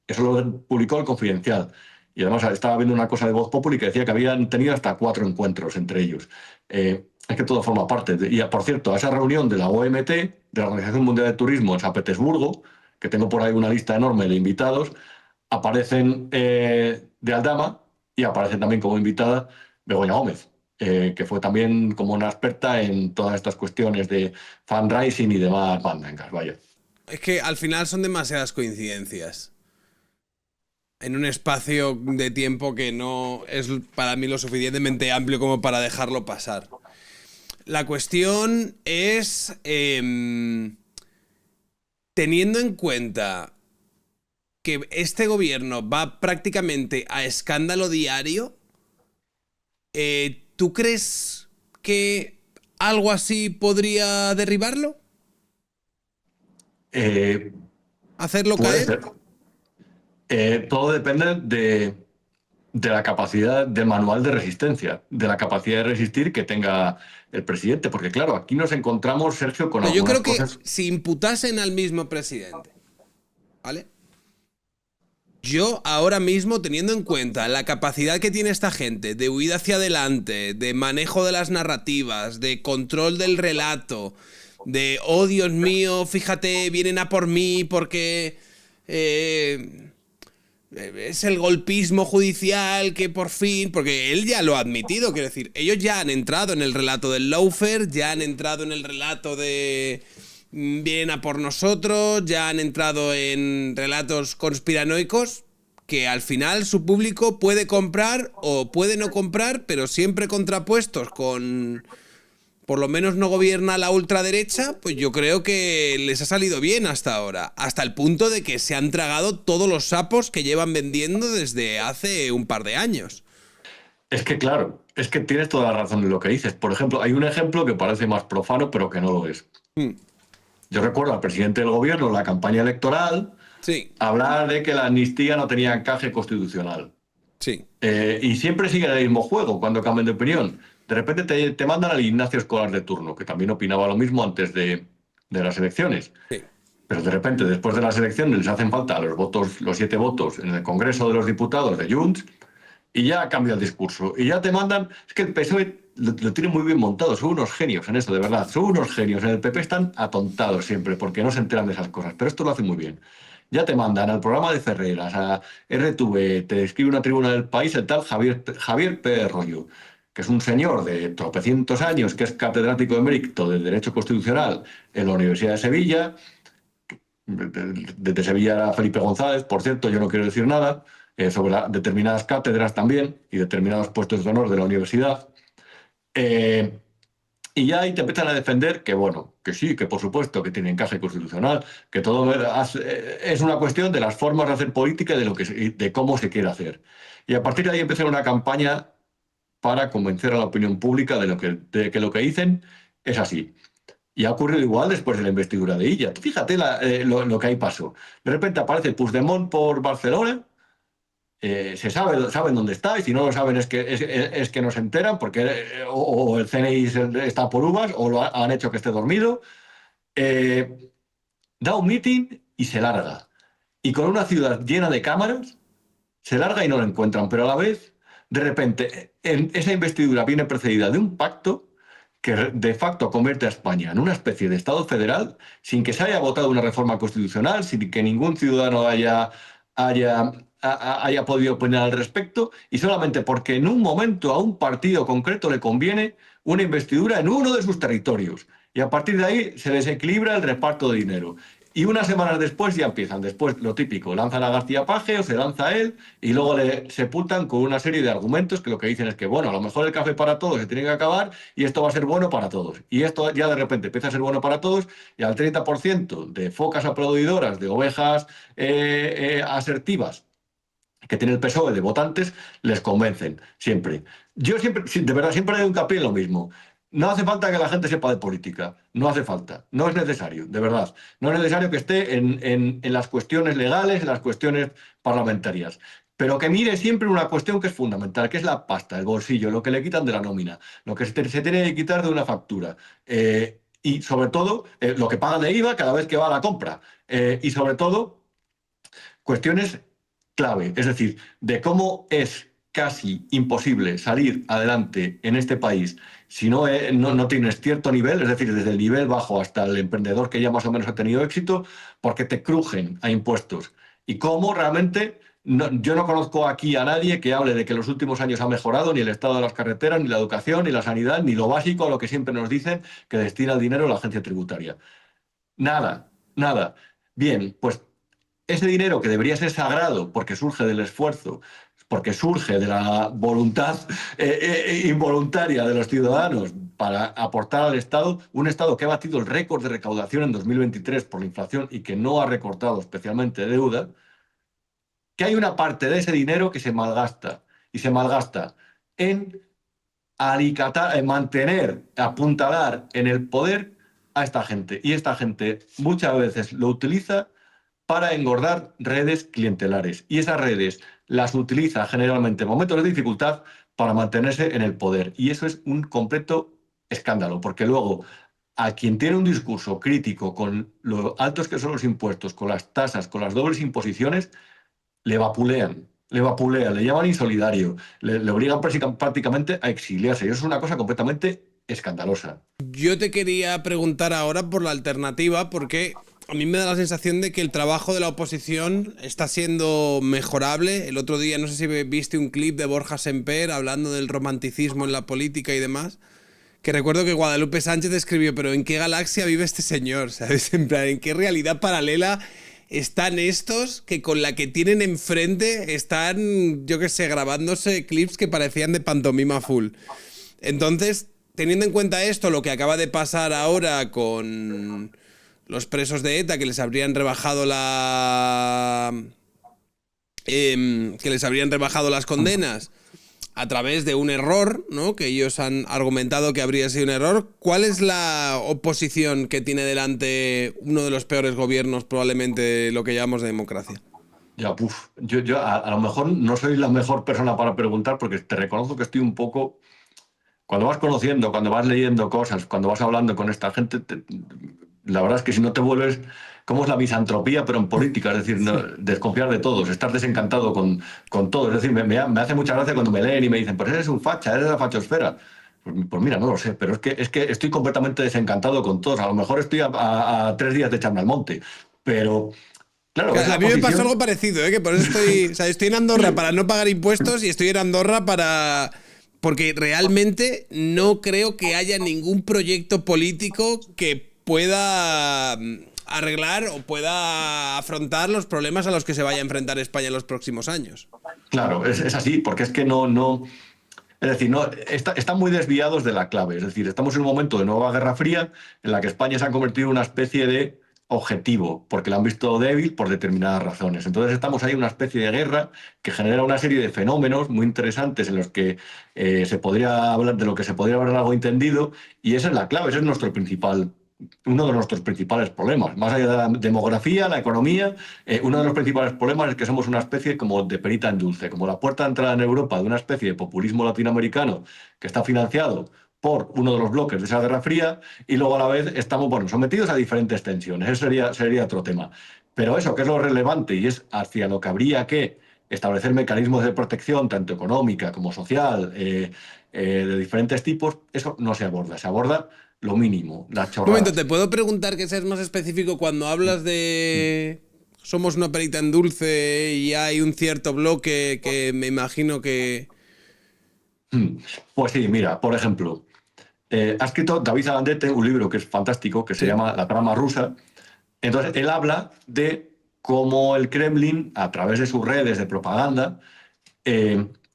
Eso lo publicó el Confidencial. Y además estaba viendo una cosa de Voz Populi que decía que habían tenido hasta 4 encuentros entre ellos. Es que todo forma parte. Y por cierto, a esa reunión de la OMT, de la Organización Mundial de Turismo en San Petersburgo, que tengo por ahí una lista enorme de invitados, aparecen de Aldama y aparecen también como invitada Begoña Gómez, que fue también como una experta en todas estas cuestiones de fundraising y demás mandangas, vaya. Es que al final son demasiadas coincidencias. En un espacio de tiempo que no es para mí lo suficientemente amplio como para dejarlo pasar. La cuestión es, teniendo en cuenta que este gobierno va prácticamente a escándalo diario, ¿tú crees que algo así podría derribarlo? Eh, ¿Hacerlo Puede caer? ser. Todo depende de la capacidad del manual de resistencia, de la capacidad de resistir que tenga el presidente. Porque claro, aquí nos encontramos, Sergio, con No, yo algunas creo que cosas. si imputasen al mismo presidente, ¿vale? Yo ahora mismo, teniendo en cuenta la capacidad que tiene esta gente de huida hacia adelante, de manejo de las narrativas, de control del relato, de, oh Dios mío, fíjate, vienen a por mí porque es el golpismo judicial que por fin, porque él ya lo ha admitido, quiero decir, ellos ya han entrado en el relato del lawfare, ya han entrado en el relato de vienen a por nosotros, ya han entrado en relatos conspiranoicos que al final su público puede comprar o puede no comprar, pero siempre contrapuestos con por lo menos no gobierna la ultraderecha, pues yo creo que les ha salido bien hasta ahora. Hasta el punto de que se han tragado todos los sapos que llevan vendiendo desde hace un par de años. Es que claro, es que tienes toda la razón en lo que dices. Por ejemplo, hay un ejemplo que parece más profano, pero que no lo es. Mm, Yo recuerdo al presidente del gobierno en la campaña electoral sí, hablar de que la amnistía no tenía encaje constitucional. sí, Y siempre siguen el mismo juego cuando cambian de opinión. De repente te mandan al Ignacio Escolar de turno, que también opinaba lo mismo antes de las elecciones. sí. Pero de repente, después de las elecciones, les hacen falta los votos, los 7 votos en el Congreso de los Diputados de Junts, y ya cambia el discurso. Y ya te mandan. Es que el PSOE lo tiene muy bien montado. Son unos genios en eso, de verdad. Son unos genios. En el PP están atontados siempre porque no se enteran de esas cosas. Pero esto lo hacen muy bien. Ya te mandan al programa de Ferreras, a RTV, te escribe una tribuna del país el tal Javier Pérez Royo, que es un señor de tropecientos años, que es catedrático emérito de Derecho Constitucional en la Universidad de Sevilla. Desde Sevilla era Felipe González, por cierto, yo no quiero decir nada, sobre determinadas cátedras también y determinados puestos de honor de la universidad. Eh, y ya ahí te empiezan a defender que, bueno, que sí, que por supuesto que tiene encaje constitucional, que todo es una cuestión de las formas de hacer política y de cómo se quiere hacer. Y a partir de ahí empieza una campaña para convencer a la opinión pública de que lo que dicen es así. Y ha ocurrido igual después de la investidura de Illa. Tú fíjate lo que ahí pasó. De repente aparece Puigdemont por Barcelona, saben dónde está, y si no lo saben es que no se enteran, porque o el CNI está por uvas, o han hecho que esté dormido. Eh, Da un meeting y se larga. Y con una ciudad llena de cámaras, se larga y no lo encuentran, pero a la vez, de repente, esa investidura viene precedida de un pacto que de facto convierte a España en una especie de Estado federal sin que se haya votado una reforma constitucional, sin que ningún ciudadano haya podido opinar al respecto, y solamente porque en un momento a un partido concreto le conviene una investidura en uno de sus territorios. Y a partir de ahí se desequilibra el reparto de dinero. Y unas semanas después ya empiezan. Después, lo típico, lanzan a García Paje o se lanza él y luego le sepultan con una serie de argumentos que lo que dicen es que, bueno, a lo mejor el café para todos se tiene que acabar y esto va a ser bueno para todos. Y esto ya de repente empieza a ser bueno para todos y al 30% de focas aplaudidoras, de ovejas asertivas que tiene el PSOE de votantes, les convencen, siempre. Yo siempre, sí, de verdad, siempre doy hincapié en lo mismo. No hace falta que la gente sepa de política, no hace falta, no es necesario, de verdad. No es necesario que esté en las cuestiones legales, en las cuestiones parlamentarias, pero que mire siempre una cuestión que es fundamental, que es la pasta, el bolsillo, lo que le quitan de la nómina, lo que se tiene que quitar de una factura. Y sobre todo, lo que paga de IVA cada vez que va a la compra. Y sobre todo, cuestiones clave, es decir, de cómo es casi imposible salir adelante en este país si no tienes cierto nivel, es decir, desde el nivel bajo hasta el emprendedor que ya más o menos ha tenido éxito, porque te crujen a impuestos. Y cómo realmente yo no conozco aquí a nadie que hable de que en los últimos años ha mejorado ni el estado de las carreteras, ni la educación, ni la sanidad, ni lo básico a lo que siempre nos dicen que destina el dinero a la agencia tributaria. Nada, nada. Bien, pues ese dinero que debería ser sagrado porque surge del esfuerzo, porque surge de la voluntad involuntaria de los ciudadanos para aportar al Estado, un Estado que ha batido el récord de recaudación en 2023 por la inflación y que no ha recortado especialmente deuda, que hay una parte de ese dinero que se malgasta y se malgasta en alicatar, en mantener, apuntalar en el poder a esta gente. Y esta gente muchas veces lo utiliza para engordar redes clientelares. Y esas redes las utiliza generalmente en momentos de dificultad para mantenerse en el poder. Y eso es un completo escándalo, porque luego a quien tiene un discurso crítico con lo altos que son los impuestos, con las tasas, con las dobles imposiciones, le vapulean, le llaman insolidario, le obligan prácticamente a exiliarse. Y eso es una cosa completamente escandalosa. Yo te quería preguntar ahora por la alternativa, porque a mí me da la sensación de que el trabajo de la oposición está siendo mejorable. El otro día, no sé si viste un clip de Borja Semper hablando del romanticismo en la política y demás, que recuerdo que Guadalupe Sánchez escribió, pero ¿en qué galaxia vive este señor? ¿Sabes? En plan, ¿en qué realidad paralela están estos que con la que tienen enfrente están, yo qué sé, grabándose clips que parecían de pantomima full? Entonces, teniendo en cuenta esto, lo que acaba de pasar ahora con los presos de ETA, que les habrían rebajado que les habrían rebajado las condenas a través de un error, ¿no? Que ellos han argumentado que habría sido un error. ¿Cuál es la oposición que tiene delante uno de los peores gobiernos, probablemente, de lo que llamamos de democracia? Ya, puf, yo a lo mejor no soy la mejor persona para preguntar porque te reconozco que estoy un poco. Cuando vas conociendo, cuando vas leyendo cosas, cuando vas hablando con esta gente, la verdad es que si no te vuelves, ¿cómo es la misantropía, pero en política? Es decir, Sí. desconfiar de todos, estar desencantado con todo. Es decir, me hace mucha gracia cuando me leen y me dicen, pues eres un facha, eres de la fachosfera. Pues mira, no lo sé, pero es que estoy completamente desencantado con todos. A lo mejor estoy a 3 días de echarme al monte, pero claro, es Claro, a la mí me pasó posición. algo parecido, ¿eh? Que por eso estoy, o sea, estoy en Andorra para no pagar impuestos y estoy en Andorra para. Porque realmente no creo que haya ningún proyecto político que pueda arreglar o pueda afrontar los problemas a los que se vaya a enfrentar España en los próximos años. Claro, es así, porque es que no. Es decir, no, están muy desviados de la clave. Es decir, estamos en un momento de nueva Guerra Fría en la que España se ha convertido en una especie de objetivo, porque la han visto débil por determinadas razones. Entonces estamos ahí en una especie de guerra que genera una serie de fenómenos muy interesantes en los que se podría hablar de lo que se podría haber algo entendido, y esa es la clave, ese es uno de nuestros principales problemas. Más allá de la demografía, la economía, uno de los principales problemas es que somos una especie como de perita en dulce, como la puerta de entrada en Europa de una especie de populismo latinoamericano que está financiado por uno de los bloques de esa Guerra Fría, y luego a la vez estamos, bueno, sometidos a diferentes tensiones. Eso sería otro tema. Pero eso, que es lo relevante y es hacia lo que habría que establecer mecanismos de protección, tanto económica como social, de diferentes tipos, eso no se aborda. Se aborda lo mínimo, las Un momento, chorradas. ¿te puedo preguntar que seas más específico cuando hablas de somos una perita en dulce y hay un cierto bloque que me imagino que. Pues sí, mira, por ejemplo, ha escrito David Zalandete un libro que es fantástico, que se Sí. llama La trama rusa. Entonces, él habla de cómo el Kremlin, a través de sus redes de propaganda,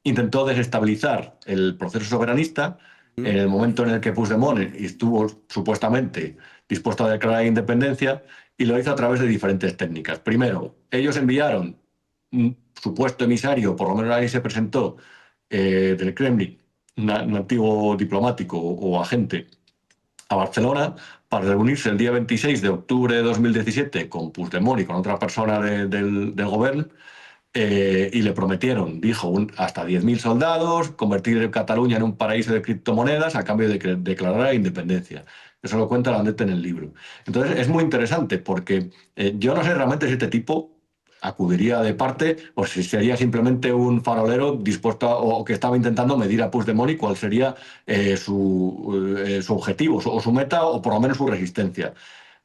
intentó desestabilizar el proceso soberanista ¿Mm? en el momento en el que Puigdemont estuvo supuestamente dispuesto a declarar independencia, y lo hizo a través de diferentes técnicas. Primero, ellos enviaron un supuesto emisario, por lo menos ahí se presentó, del Kremlin, un antiguo diplomático o agente, a Barcelona para reunirse el día 26 de octubre de 2017 con Puigdemont y con otra persona del gobierno, y le prometieron, dijo, hasta 10.000 soldados, convertir Cataluña en un paraíso de criptomonedas a cambio de que declarara la independencia. Eso lo cuenta Landete en el libro. Entonces es muy interesante porque yo no sé realmente si este tipo acudiría de parte, o si sería simplemente un farolero dispuesto o que estaba intentando medir a Puigdemont y cuál sería su objetivo o su meta o por lo menos su resistencia.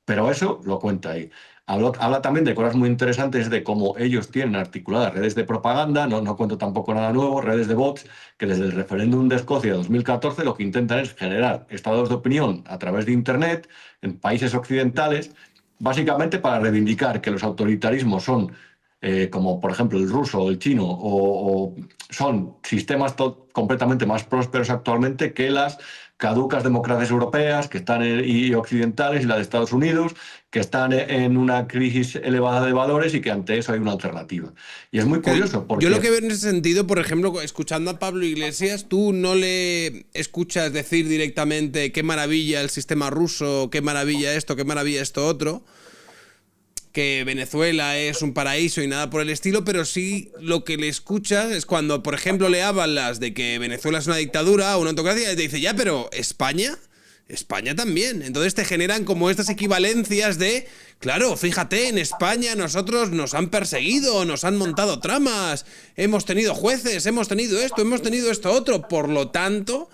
Pero eso lo cuenta ahí. Habla también de cosas muy interesantes de cómo ellos tienen articuladas redes de propaganda, no cuento tampoco nada nuevo, redes de bots, que desde el referéndum de Escocia de 2014 lo que intentan es generar estados de opinión a través de Internet en países occidentales, básicamente para reivindicar que los autoritarismos son, como por ejemplo el ruso o el chino, o son sistemas completamente más prósperos actualmente que las caducas democracias europeas que están y occidentales y la de Estados Unidos, que están en una crisis elevada de valores y que ante eso hay una alternativa. Y es muy curioso Yo lo que porque... veo en ese sentido, por ejemplo, escuchando a Pablo Iglesias, tú no le escuchas decir directamente qué maravilla el sistema ruso, qué maravilla esto otro, que Venezuela es un paraíso y nada por el estilo, pero sí lo que le escuchas es cuando, por ejemplo, le hablas de que Venezuela es una dictadura o una autocracia, y te dice, ya, pero ¿España? España también. Entonces te generan como estas equivalencias de, claro, fíjate, en España nosotros nos han perseguido, nos han montado tramas, hemos tenido jueces, hemos tenido esto otro, por lo tanto...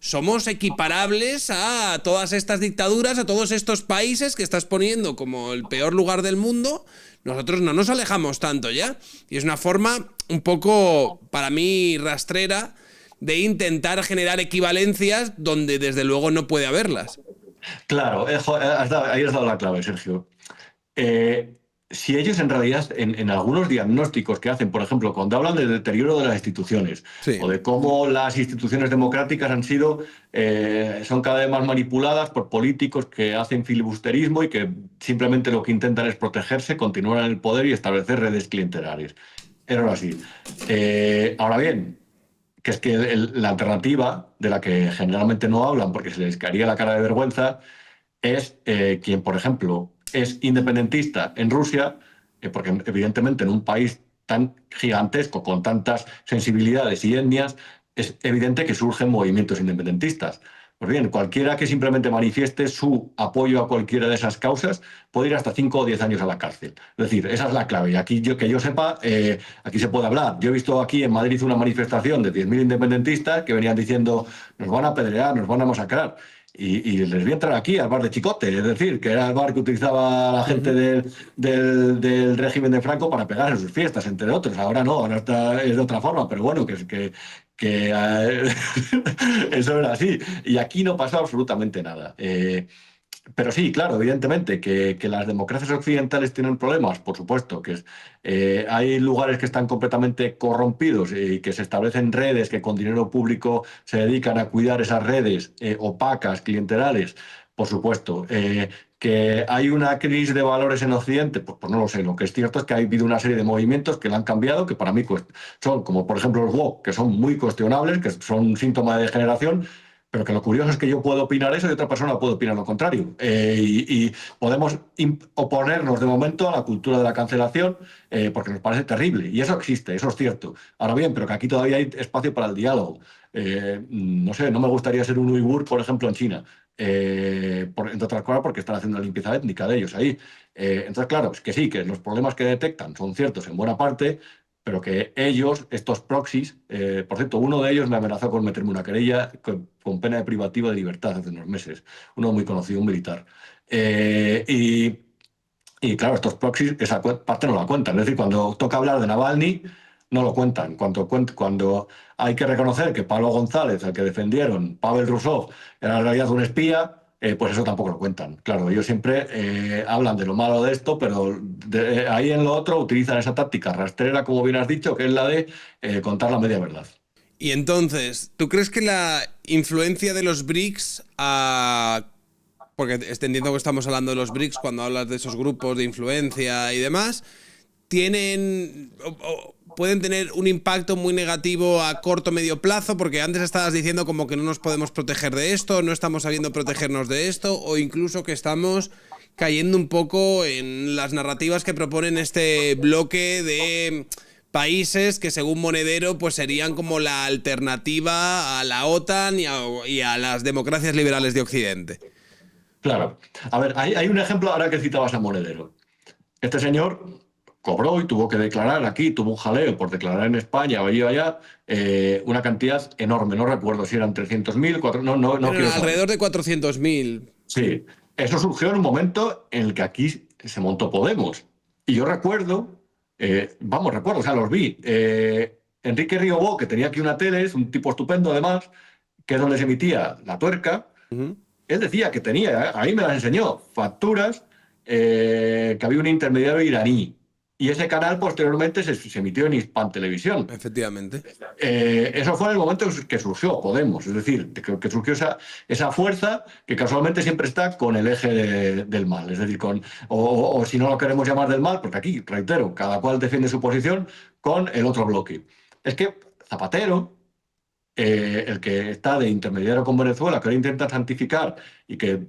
somos equiparables a todas estas dictaduras, a todos estos países que estás poniendo como el peor lugar del mundo. Nosotros no nos alejamos tanto ya. Y es una forma un poco, para mí, rastrera de intentar generar equivalencias donde desde luego no puede haberlas. Claro, ahí has dado la clave, Sergio. Eh, si ellos en realidad, en algunos diagnósticos que hacen, por ejemplo, cuando hablan del deterioro de las instituciones Sí. o de cómo las instituciones democráticas son cada vez más manipuladas por políticos que hacen filibusterismo y que simplemente lo que intentan es protegerse, continuar en el poder y establecer redes clientelares. Era así. Ahora bien, que es que la alternativa, de la que generalmente no hablan porque se les caería la cara de vergüenza, es quien, por ejemplo, es independentista en Rusia, porque evidentemente en un país tan gigantesco, con tantas sensibilidades y etnias, es evidente que surgen movimientos independentistas. Pues bien, cualquiera que simplemente manifieste su apoyo a cualquiera de esas causas puede ir hasta 5 o 10 años a la cárcel. Es decir, esa es la clave. Y aquí, que yo sepa, aquí se puede hablar. Yo he visto aquí en Madrid una manifestación de 10.000 independentistas que venían diciendo nos van a apedrear, nos van a masacrar. Y les vi entrar aquí al bar de Chicote, es decir, que era el bar que utilizaba la gente del régimen de Franco para pegar en sus fiestas, entre otros. Ahora no, ahora es de otra forma, pero bueno, eso era así. Y aquí no pasó absolutamente nada. Pero sí, claro, evidentemente, que las democracias occidentales tienen problemas, por supuesto, hay lugares que están completamente corrompidos y que se establecen redes que con dinero público se dedican a cuidar esas redes opacas, clientelares, por supuesto. Que hay una crisis de valores en Occidente, pues no lo sé. Lo que es cierto es que ha habido una serie de movimientos que la han cambiado, que para mí son, como por ejemplo los woke, que son muy cuestionables, que son un síntoma de degeneración, pero que lo curioso es que yo puedo opinar eso y otra persona puede opinar lo contrario. Y podemos oponernos de momento a la cultura de la cancelación porque nos parece terrible. Y eso existe, eso es cierto. Ahora bien, pero que aquí todavía hay espacio para el diálogo. No sé, no me gustaría ser un uigur, por ejemplo, en China. Entre otras cosas porque están haciendo la limpieza étnica de ellos ahí. Entonces, claro, es que sí, que los problemas que detectan son ciertos en buena parte, pero que ellos, estos proxies, por cierto, uno de ellos me amenazó con meterme una querella con pena de privativa de libertad hace unos meses, uno muy conocido, un militar. Y claro, estos proxies esa parte no la cuentan, es decir, cuando toca hablar de Navalny, no lo cuentan. Cuando hay que reconocer que Pablo González, al que defendieron, Pavel Rusov, era en realidad un espía, pues eso tampoco lo cuentan. Claro, ellos siempre hablan de lo malo de esto, pero ahí en lo otro utilizan esa táctica rastrera, como bien has dicho, que es la de contar la media verdad. Y entonces, ¿tú crees que la influencia de los BRICS porque entendiendo que estamos hablando de los BRICS cuando hablas de esos grupos de influencia y demás, pueden tener un impacto muy negativo a corto o medio plazo? Porque antes estabas diciendo como que no nos podemos proteger de esto, no estamos sabiendo protegernos de esto, o incluso que estamos cayendo un poco en las narrativas que proponen este bloque de países que según Monedero pues serían como la alternativa a la OTAN y a las democracias liberales de Occidente. Claro. A ver, hay un ejemplo ahora que citabas a Monedero. Este señor cobró y tuvo que declarar aquí, tuvo un jaleo por declarar en España o allí o allá, una cantidad enorme. No recuerdo si eran 300.000, no Eran quiero saber. alrededor de 400.000. Sí, eso surgió en un momento en el que aquí se montó Podemos. Y yo recuerdo, recuerdo, o sea, los vi. Enrique Riobó, que tenía aquí una tele, es un tipo estupendo además, que es donde se emitía La Tuerca, Ujú. él decía que tenía, ahí me las enseñó, facturas, que había un intermediario iraní. Y ese canal posteriormente se emitió en Hispan Televisión. Efectivamente. Eso fue en el momento que surgió Podemos, es decir, que surgió esa fuerza que casualmente siempre está con el eje del mal, es decir, o si no lo queremos llamar del mal, porque aquí, reitero, cada cual defiende su posición con el otro bloque. Es que Zapatero, el que está de intermediario con Venezuela, que ahora intenta santificar y que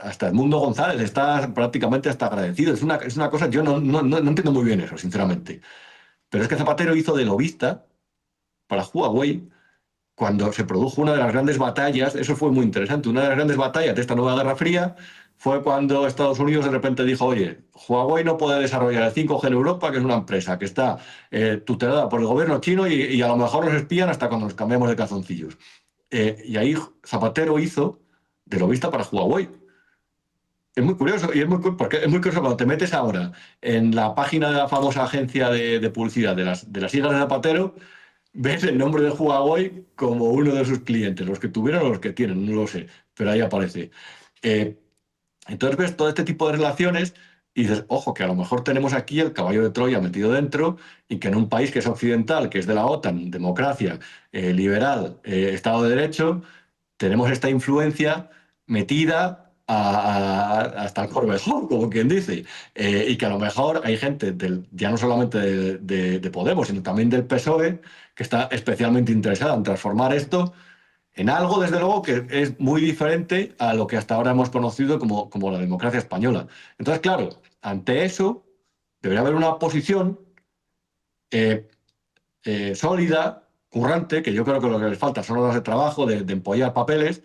hasta Edmundo González está prácticamente hasta agradecido. Es una cosa, yo no entiendo muy bien eso, sinceramente. Pero es que Zapatero hizo de lobista para Huawei cuando se produjo una de las grandes batallas. Eso fue muy interesante. Una de las grandes batallas de esta nueva Guerra Fría fue cuando Estados Unidos de repente dijo, oye, Huawei no puede desarrollar el 5G en Europa, que es una empresa que está tutelada por el gobierno chino y a lo mejor nos espían hasta cuando nos cambiamos de calzoncillos. Y ahí Zapatero hizo de lobista para Huawei. Es muy curioso, y porque es muy curioso cuando te metes ahora en la página de la famosa agencia de publicidad de las Islas de Zapatero, ves el nombre de Huawei como uno de sus clientes, los que tuvieron o los que tienen, no lo sé, pero ahí aparece. Eh, entonces ves todo este tipo de relaciones y dices, ojo, que a lo mejor tenemos aquí el caballo de Troya metido dentro y que en un país que es occidental, que es de la OTAN, democracia, liberal, Estado de Derecho, tenemos esta influencia metida hasta el corvejón, como quien dice, y que a lo mejor hay gente, ya no solamente de Podemos, sino también del PSOE, que está especialmente interesada en transformar esto en algo, desde luego, que es muy diferente a lo que hasta ahora hemos conocido como la democracia española. Entonces, claro, ante eso debería haber una posición eh, sólida, currante, que yo creo que lo que les falta son horas de trabajo, de empollar papeles,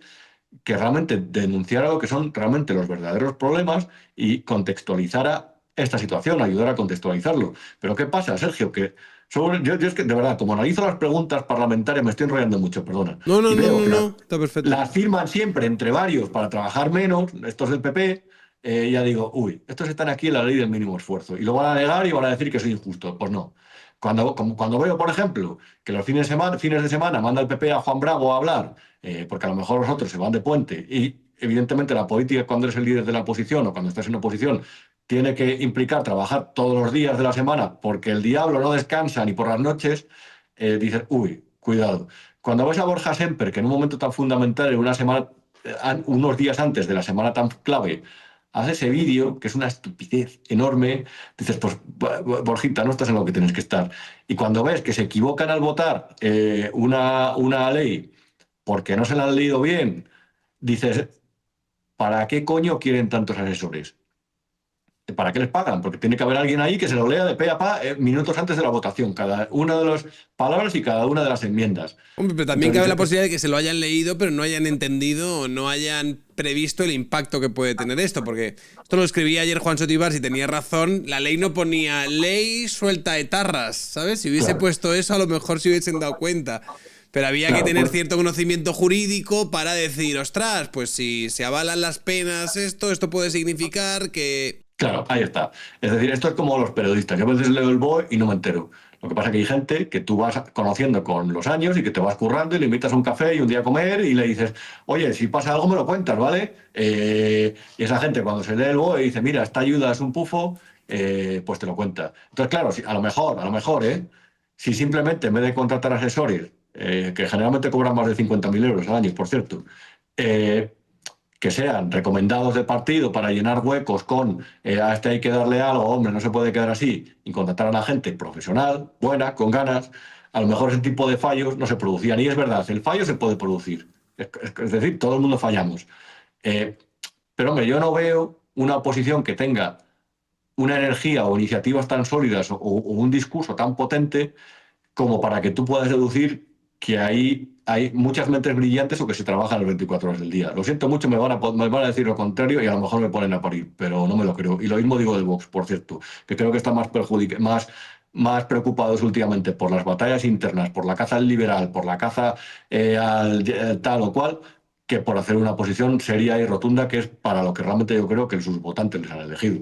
que realmente denunciara lo que son realmente los verdaderos problemas y contextualizara esta situación, ayudar a contextualizarlo. Pero ¿qué pasa, Sergio? Que yo es que, de verdad, como analizo las preguntas parlamentarias, me estoy enrollando mucho, perdona, No, no, y no, veo no, que no. Está perfecto. las firman siempre entre varios para trabajar menos, estos del PP, ya digo, uy, estos están aquí en la ley del mínimo esfuerzo, y lo van a negar y van a decir que soy injusto. Pues no. Cuando veo, por ejemplo, que los fines de semana manda el PP a Juan Bravo a hablar, porque a lo mejor los otros se van de puente, y evidentemente la política cuando eres el líder de la oposición o cuando estás en oposición tiene que implicar trabajar todos los días de la semana porque el diablo no descansa ni por las noches, dices, uy, cuidado. Cuando ves a Borja Semper, que en un momento tan fundamental, en una semana, unos días antes de la semana tan clave, hace ese vídeo, que es una estupidez enorme, dices, pues, Borjita, no estás en lo que tienes que estar. Y cuando ves que se equivocan al votar una ley porque no se la han leído bien, dices, ¿para qué coño quieren tantos asesores? ¿Para qué les pagan? Porque tiene que haber alguien ahí que se lo lea de pe a pa minutos antes de la votación, cada una de las palabras y cada una de las enmiendas. Hombre, pero también Entonces cabe la dices, posibilidad de que se lo hayan leído, pero no hayan entendido o no hayan previsto el impacto que puede tener esto. Porque esto lo escribía ayer Juan Sotibars y tenía razón. La ley no ponía ley suelta etarras, ¿sabes? Si hubiese claro, puesto eso, a lo mejor se hubiesen dado cuenta. Pero había que claro, tener cierto conocimiento jurídico para decir, ostras, pues si se avalan las penas esto puede significar que... claro, ahí está. Es decir, esto es como los periodistas. Yo a veces leo el BOE y no me entero. Lo que pasa es que hay gente que tú vas conociendo con los años y que te vas currando y le invitas a un café y un día a comer y le dices, oye, si pasa algo me lo cuentas, ¿vale? Y esa gente cuando se lee el BOE dice, mira, esta ayuda es un pufo, pues te lo cuenta. Entonces, claro, a lo mejor, si simplemente en vez de contratar asesores, que generalmente cobran más de 50.000 euros al año, por cierto, eh, que sean recomendados del partido para llenar huecos con a este hay que darle algo, hombre, no se puede quedar así, y contratar a la gente profesional, buena, con ganas, a lo mejor ese tipo de fallos no se producían. Y es verdad, el fallo se puede producir. Es decir, todo el mundo fallamos. Eh, pero hombre, yo no veo una oposición que tenga una energía o iniciativas tan sólidas o un discurso tan potente como para que tú puedas deducir que ahí hay muchas mentes brillantes o que se trabajan las 24 horas del día. Lo siento mucho, me van a decir lo contrario y a lo mejor me ponen a parir, pero no me lo creo. Y lo mismo digo del Vox, por cierto, que creo que están más preocupados últimamente por las batallas internas, por la caza al liberal, por la caza al tal o cual, que por hacer una posición seria y rotunda, que es para lo que realmente yo creo que sus votantes les han elegido.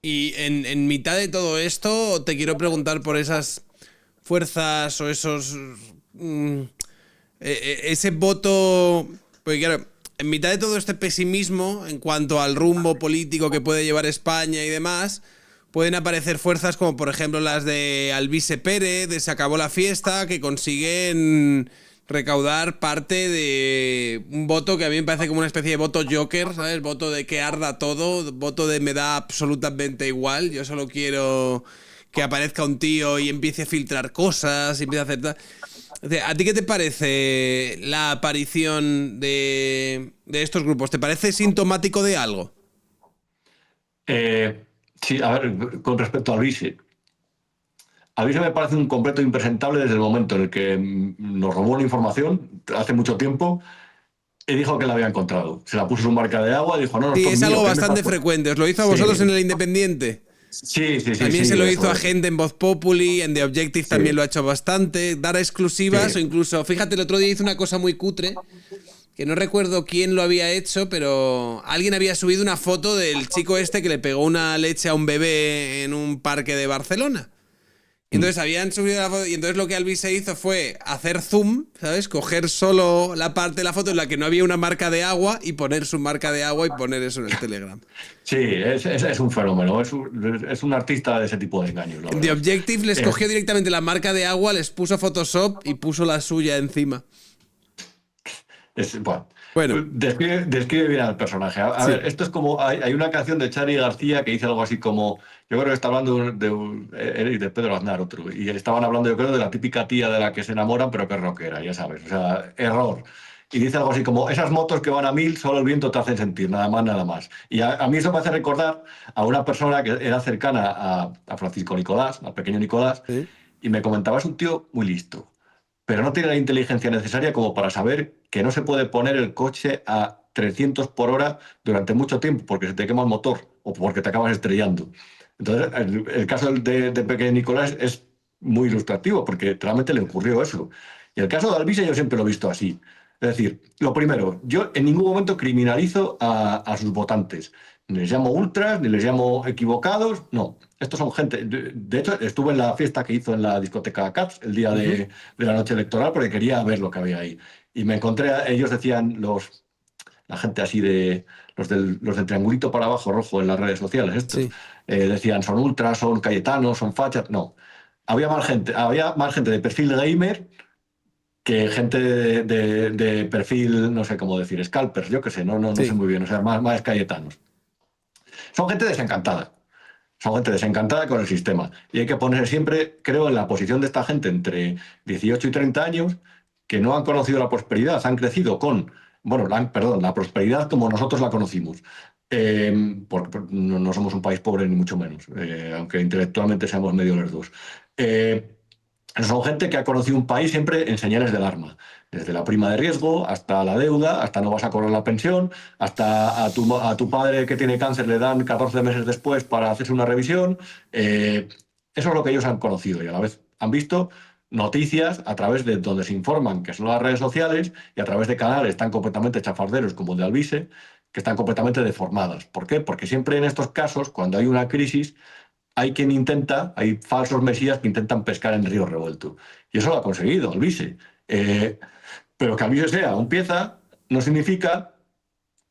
Y en mitad de todo esto, te quiero preguntar por esas fuerzas o esos. Ese voto. Porque claro, en mitad de todo este pesimismo en cuanto al rumbo político que puede llevar España y demás, pueden aparecer fuerzas como por ejemplo las de Alvise Pérez, de Se acabó la fiesta, que consiguen recaudar parte de un voto que a mí me parece como una especie de voto Joker, ¿sabes? Voto de que arda todo, voto de me da absolutamente igual, yo solo quiero que aparezca un tío y empiece a filtrar cosas y empiece a hacer tal. ¿A ti qué te parece la aparición de estos grupos? ¿Te parece sintomático de algo? Sí, a ver, con respecto a Alvise. Alvise me parece un completo impresentable desde el momento en el que nos robó la información hace mucho tiempo y dijo que la había encontrado. Se la puso en su marca de agua y dijo, no, no, Sí, esto es es mío, algo ¿qué me estás bastante frecuente. ¿Os lo hizo a Sí, vosotros en el Independiente? sí, sí, sí, También se sí, lo hizo eso a es. gente en Voz Populi, en The Objective también Sí, lo ha hecho bastante. Dar exclusivas o sí. incluso, fíjate, el otro día hizo una cosa muy cutre, que no recuerdo quién lo había hecho, pero alguien había subido una foto del chico este que le pegó una leche a un bebé en un parque de Barcelona. Y Mm. entonces habían subido la foto y entonces lo que Alvis se hizo fue hacer zoom, ¿sabes? Coger solo la parte de la foto en la que no había una marca de agua y poner su marca de agua y poner eso en el Telegram. Sí, es un fenómeno, es un artista de ese tipo de engaños, la En The verdad. Objective les Eh, cogió directamente la marca de agua, les puso Photoshop y puso la suya encima. Bueno, Bueno, describe bien al personaje. A ver, sí. esto es como, hay una canción de Charly García que dice algo así como, yo creo que está hablando de Pedro Aznar, otro, y estaban hablando, yo creo, de la típica tía de la que se enamoran, pero que es rockera, ya sabes, o sea, error. Y dice algo así como, esas motos que van a 1000, solo el viento te hacen sentir, nada más, nada más. Y a mí eso me hace recordar a una persona que era cercana a Francisco Nicolás, al pequeño Nicolás, Sí. y me comentaba, es un tío muy listo, pero no tiene la inteligencia necesaria como para saber que no se puede poner el coche a 300 por hora durante mucho tiempo porque se te quema el motor o porque te acabas estrellando. Entonces, el caso de Pequeño Nicolás es muy ilustrativo porque realmente le ocurrió eso. Y el caso de Alvise yo siempre lo he visto así. Es decir, lo primero, yo en ningún momento criminalizo a sus votantes. Ni les llamo ultras, ni les llamo equivocados, no. Estos son gente. De hecho, estuve en la fiesta que hizo en la discoteca Caps el día Ujú. de la noche electoral porque quería ver lo que había ahí. Y me encontré, ellos decían, la gente así de los del triangulito para abajo rojo en las redes sociales, estos, Sí. decían, son ultras, son cayetanos, son fachas. No. Había más gente de perfil gamer que gente de perfil, no sé cómo decir, scalpers, yo qué sé, no sé Sí. muy bien, o sea, más cayetanos. Son gente desencantada. Son gente desencantada con el sistema. Y hay que ponerse siempre, creo, en la posición de esta gente entre 18 y 30 años que no han conocido la prosperidad, han crecido con, bueno, perdón, la prosperidad como nosotros la conocimos. Porque no somos un país pobre ni mucho menos, aunque intelectualmente seamos medio lerdos. Eh, Son gente que ha conocido un país siempre en señales de alarma, desde la prima de riesgo hasta la deuda, hasta no vas a cobrar la pensión, hasta a tu padre que tiene cáncer le dan 14 meses después para hacerse una revisión. Eso es lo que ellos han conocido y a la vez han visto noticias a través de donde se informan, que son las redes sociales, y a través de canales tan completamente chafarderos como el de Alvise, que están completamente deformadas. ¿Por qué? Porque siempre en estos casos, cuando hay una crisis, hay falsos mesías que intentan pescar en río revuelto. Y eso lo ha conseguido Alvise. Pero que Alvise sea un pieza no significa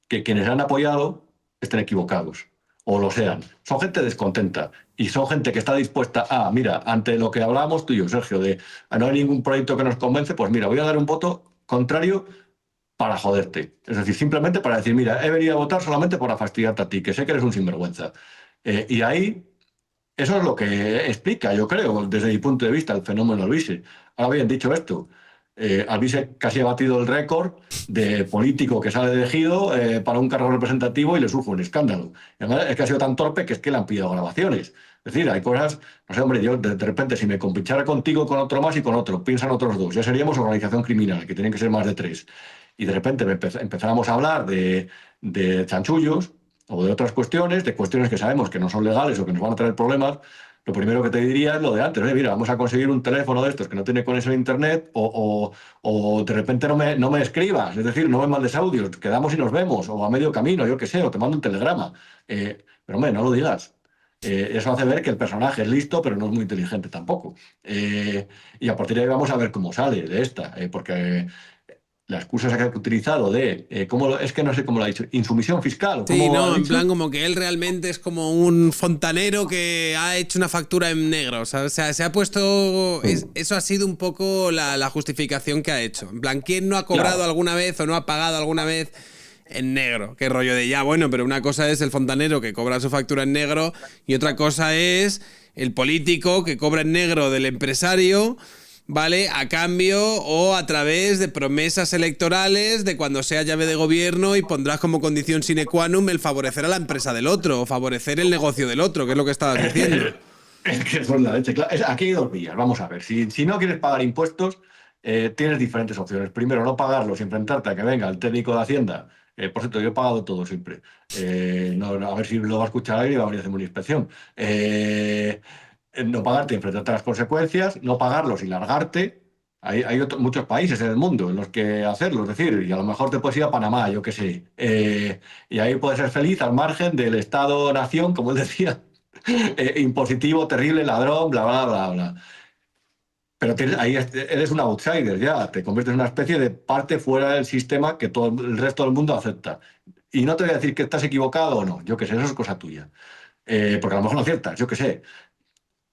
que quienes han apoyado estén equivocados o lo sean. Son gente descontenta y son gente que está dispuesta a, mira, ante lo que hablábamos tú y yo, Sergio, de no hay ningún proyecto que nos convence, pues mira, voy a dar un voto contrario para joderte. Es decir, simplemente para decir, mira, he venido a votar solamente para fastidiarte a ti, que sé que eres un sinvergüenza. Y ahí eso es lo que explica, yo creo, desde mi punto de vista, el fenómeno Luise. Ahora bien, dicho esto, Alvise casi ha batido el récord de político que sale elegido para un cargo representativo y le surge un escándalo. Además, es que ha sido tan torpe que es que le han pedido grabaciones. Es decir, hay cosas, no sé, hombre, yo de repente si me compinchara contigo, con otro más y con otro, piensan otros dos, ya seríamos organización criminal, que tienen que ser más de 3. Y de repente empezáramos a hablar de chanchullos o de otras cuestiones, de cuestiones que sabemos que no son legales o que nos van a traer problemas. Lo primero que te diría es lo de antes, mira, vamos a conseguir un teléfono de estos que no tiene conexión a internet o de repente no me escribas, es decir, no me mandes audios, quedamos y nos vemos, o a medio camino, yo qué sé, o te mando un telegrama. Pero hombre, no lo digas. Eso hace ver que el personaje es listo, pero no es muy inteligente tampoco. Y a partir de ahí vamos a ver cómo sale de esta, porque la excusa que ha utilizado de, es que no sé cómo lo ha dicho, insumisión fiscal, o Sí, cómo ha no, en dicho. plan como que él realmente es como un fontanero que ha hecho una factura en negro, ¿sabes? O sea, se ha puesto... eso ha sido un poco la justificación que ha hecho. En plan, ¿quién no ha cobrado Claro. alguna vez o no ha pagado alguna vez en negro? Qué rollo de ya, bueno, pero una cosa es el fontanero que cobra su factura en negro y otra cosa es el político que cobra en negro del empresario, ¿vale? A cambio o a través de promesas electorales de cuando sea llave de gobierno y pondrás como condición sine qua non el favorecer a la empresa del otro o favorecer el negocio del otro, que es lo que estabas diciendo. Es que son la leche. Aquí hay dos vías. Vamos a ver. Si no quieres pagar impuestos, tienes diferentes opciones. Primero, no pagarlos y enfrentarte a que venga el técnico de Hacienda. Por cierto, yo he pagado todo siempre. A ver si lo va a escuchar alguien y va a venir a hacerme una inspección. No pagarte y enfrentarte a las consecuencias, no pagarlos y largarte. Hay muchos países en el mundo en los que hacerlo, es decir, y a lo mejor te puedes ir a Panamá, yo qué sé. Y ahí puedes ser feliz al margen del Estado-nación, como él decía, impositivo, terrible, ladrón, bla, bla, bla, bla. Pero ahí eres un outsider ya, te conviertes en una especie de parte fuera del sistema que todo el resto del mundo acepta. Y no te voy a decir que estás equivocado o no, yo qué sé, eso es cosa tuya. Porque a lo mejor no aciertas, yo qué sé.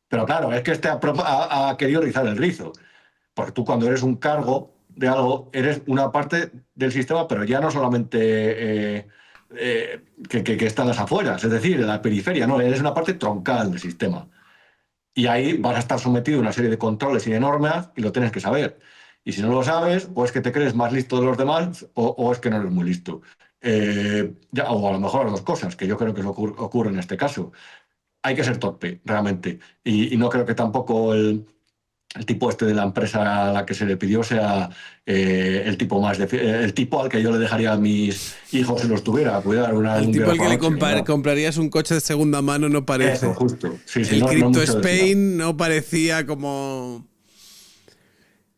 Pero claro, es que ha querido rizar el rizo. Porque tú cuando eres un cargo de algo, eres una parte del sistema, pero ya no solamente que está en las afueras, es decir, en la periferia, no, eres una parte troncal del sistema. Y ahí vas a estar sometido a una serie de controles y de normas y lo tienes que saber. Y si no lo sabes, o es que te crees más listo de los demás o es que no eres muy listo. O a lo mejor las dos cosas, que yo creo que ocurre en este caso. Hay que ser torpe, realmente. Y no creo que tampoco el tipo este de la empresa a la que se le pidió sea el tipo el tipo al que yo le dejaría a mis hijos si los tuviera a cuidar un El tipo día al por que la le noche, ¿verdad? comprarías un coche de segunda mano no Eso, parece. justo. Sí, sí, El no Crypto mucho de fiar. Spain no parecía como...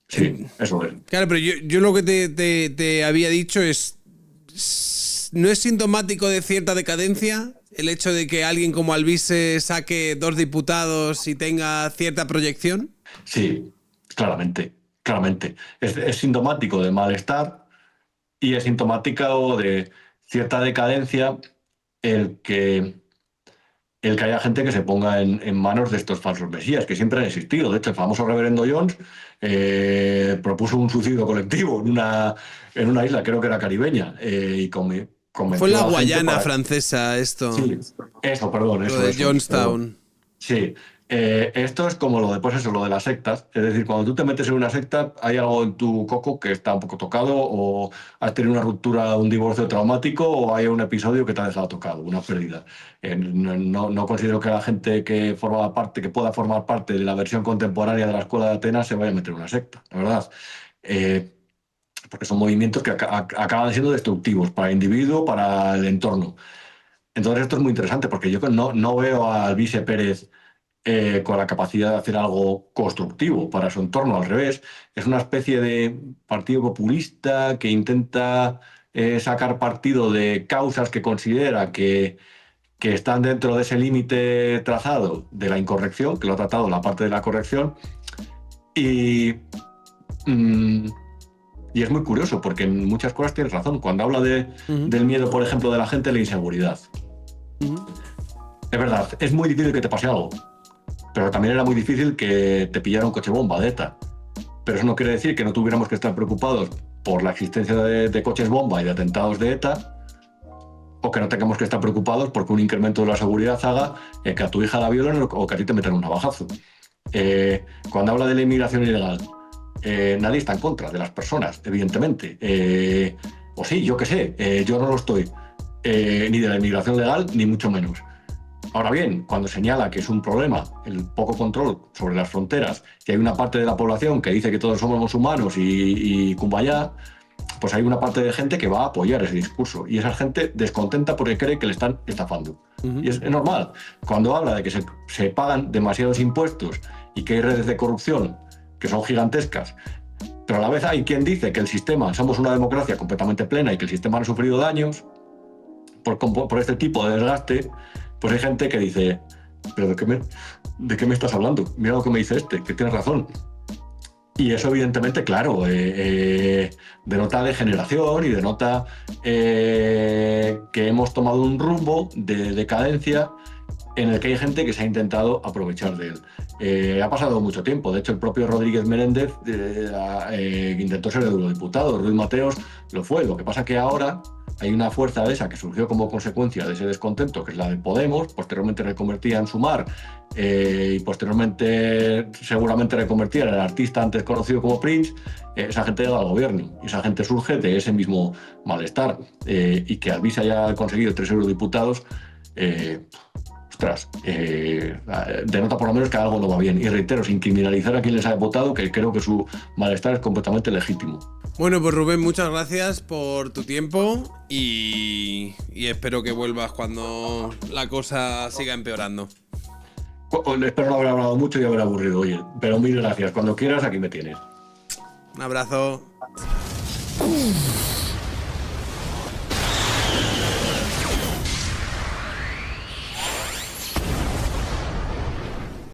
Sí, eso es. Claro, pero yo lo que te había dicho es... ¿No es sintomático de cierta decadencia el hecho de que alguien como Alvise saque 2 diputados y tenga cierta proyección? Sí, claramente, claramente. Es sintomático de malestar y es sintomático de cierta decadencia el que, el que haya gente que se ponga en manos de estos falsos mesías, que siempre han existido. De hecho, el famoso reverendo Jones propuso un suicidio colectivo en una isla, creo que era caribeña, y Fue en convenció la a la gente Guayana para... francesa esto, Sí, eso, perdón, lo eso, de eso, perdón. Jonestown. Sí, esto es como lo de, pues eso, lo de las sectas. Es decir, cuando tú te metes en una secta, hay algo en tu coco que está un poco tocado, o has tenido una ruptura, un divorcio traumático, o hay un episodio que te ha dejado tocado, una pérdida. No considero que la gente que forma parte, que pueda formar parte de la versión contemporánea de la escuela de Atenas se vaya a meter en una secta, la verdad. Porque son movimientos que acaban siendo destructivos para el individuo, para el entorno. Entonces esto es muy interesante porque yo no veo a Alvise Pérez con la capacidad de hacer algo constructivo para su entorno. Al revés, es una especie de partido populista que intenta sacar partido de causas que considera que están dentro de ese límite trazado de la incorrección, que lo ha tratado la parte de la corrección. Y, mm, y es muy curioso porque en muchas cosas tienes razón. Cuando habla del miedo, por ejemplo, de la gente, la inseguridad. Es verdad, es muy difícil que te pase algo. Pero también era muy difícil que te pillara un coche bomba de ETA. Pero eso no quiere decir que no tuviéramos que estar preocupados por la existencia de coches bomba y de atentados de ETA, o que no tengamos que estar preocupados porque un incremento de la seguridad haga que a tu hija la violen o que a ti te metan un navajazo. Cuando habla de la inmigración ilegal, nadie está en contra de las personas, evidentemente. O sí, yo qué sé, yo no lo estoy. Ni de la inmigración legal, ni mucho menos. Ahora bien, cuando señala que es un problema el poco control sobre las fronteras, que hay una parte de la población que dice que todos somos humanos y kumbaya, pues hay una parte de gente que va a apoyar ese discurso. Y esa gente descontenta porque cree que le están estafando. Y es normal. Cuando habla de que se pagan demasiados impuestos y que hay redes de corrupción que son gigantescas, pero a la vez hay quien dice que el sistema, somos una democracia completamente plena y que el sistema no ha sufrido daños por este tipo de desgaste, pues hay gente que dice, pero ¿de qué me estás hablando? Mira lo que me dice este, que tienes razón. Y eso evidentemente, claro, denota degeneración y denota que hemos tomado un rumbo de decadencia en el que hay gente que se ha intentado aprovechar de él. Ha pasado mucho tiempo. De hecho, el propio Rodríguez Menéndez intentó ser eurodiputado. Ruiz Mateos lo fue. Lo que pasa que ahora hay una fuerza de esa que surgió como consecuencia de ese descontento, que es la de Podemos, posteriormente reconvertía en Sumar y posteriormente seguramente reconvertía en el artista antes conocido como Prince. Esa gente llega al gobierno y esa gente surge de ese mismo malestar. Y que Albizu haya conseguido 3 eurodiputados, ostras, denota por lo menos que algo no va bien. Y reitero, sin criminalizar a quien les haya votado, que creo que su malestar es completamente legítimo. Bueno, pues Rubén, muchas gracias por tu tiempo y espero que vuelvas cuando la cosa siga empeorando. Espero no haber hablado mucho y haber aburrido, oye, pero mil gracias. Cuando quieras, aquí me tienes. Un abrazo.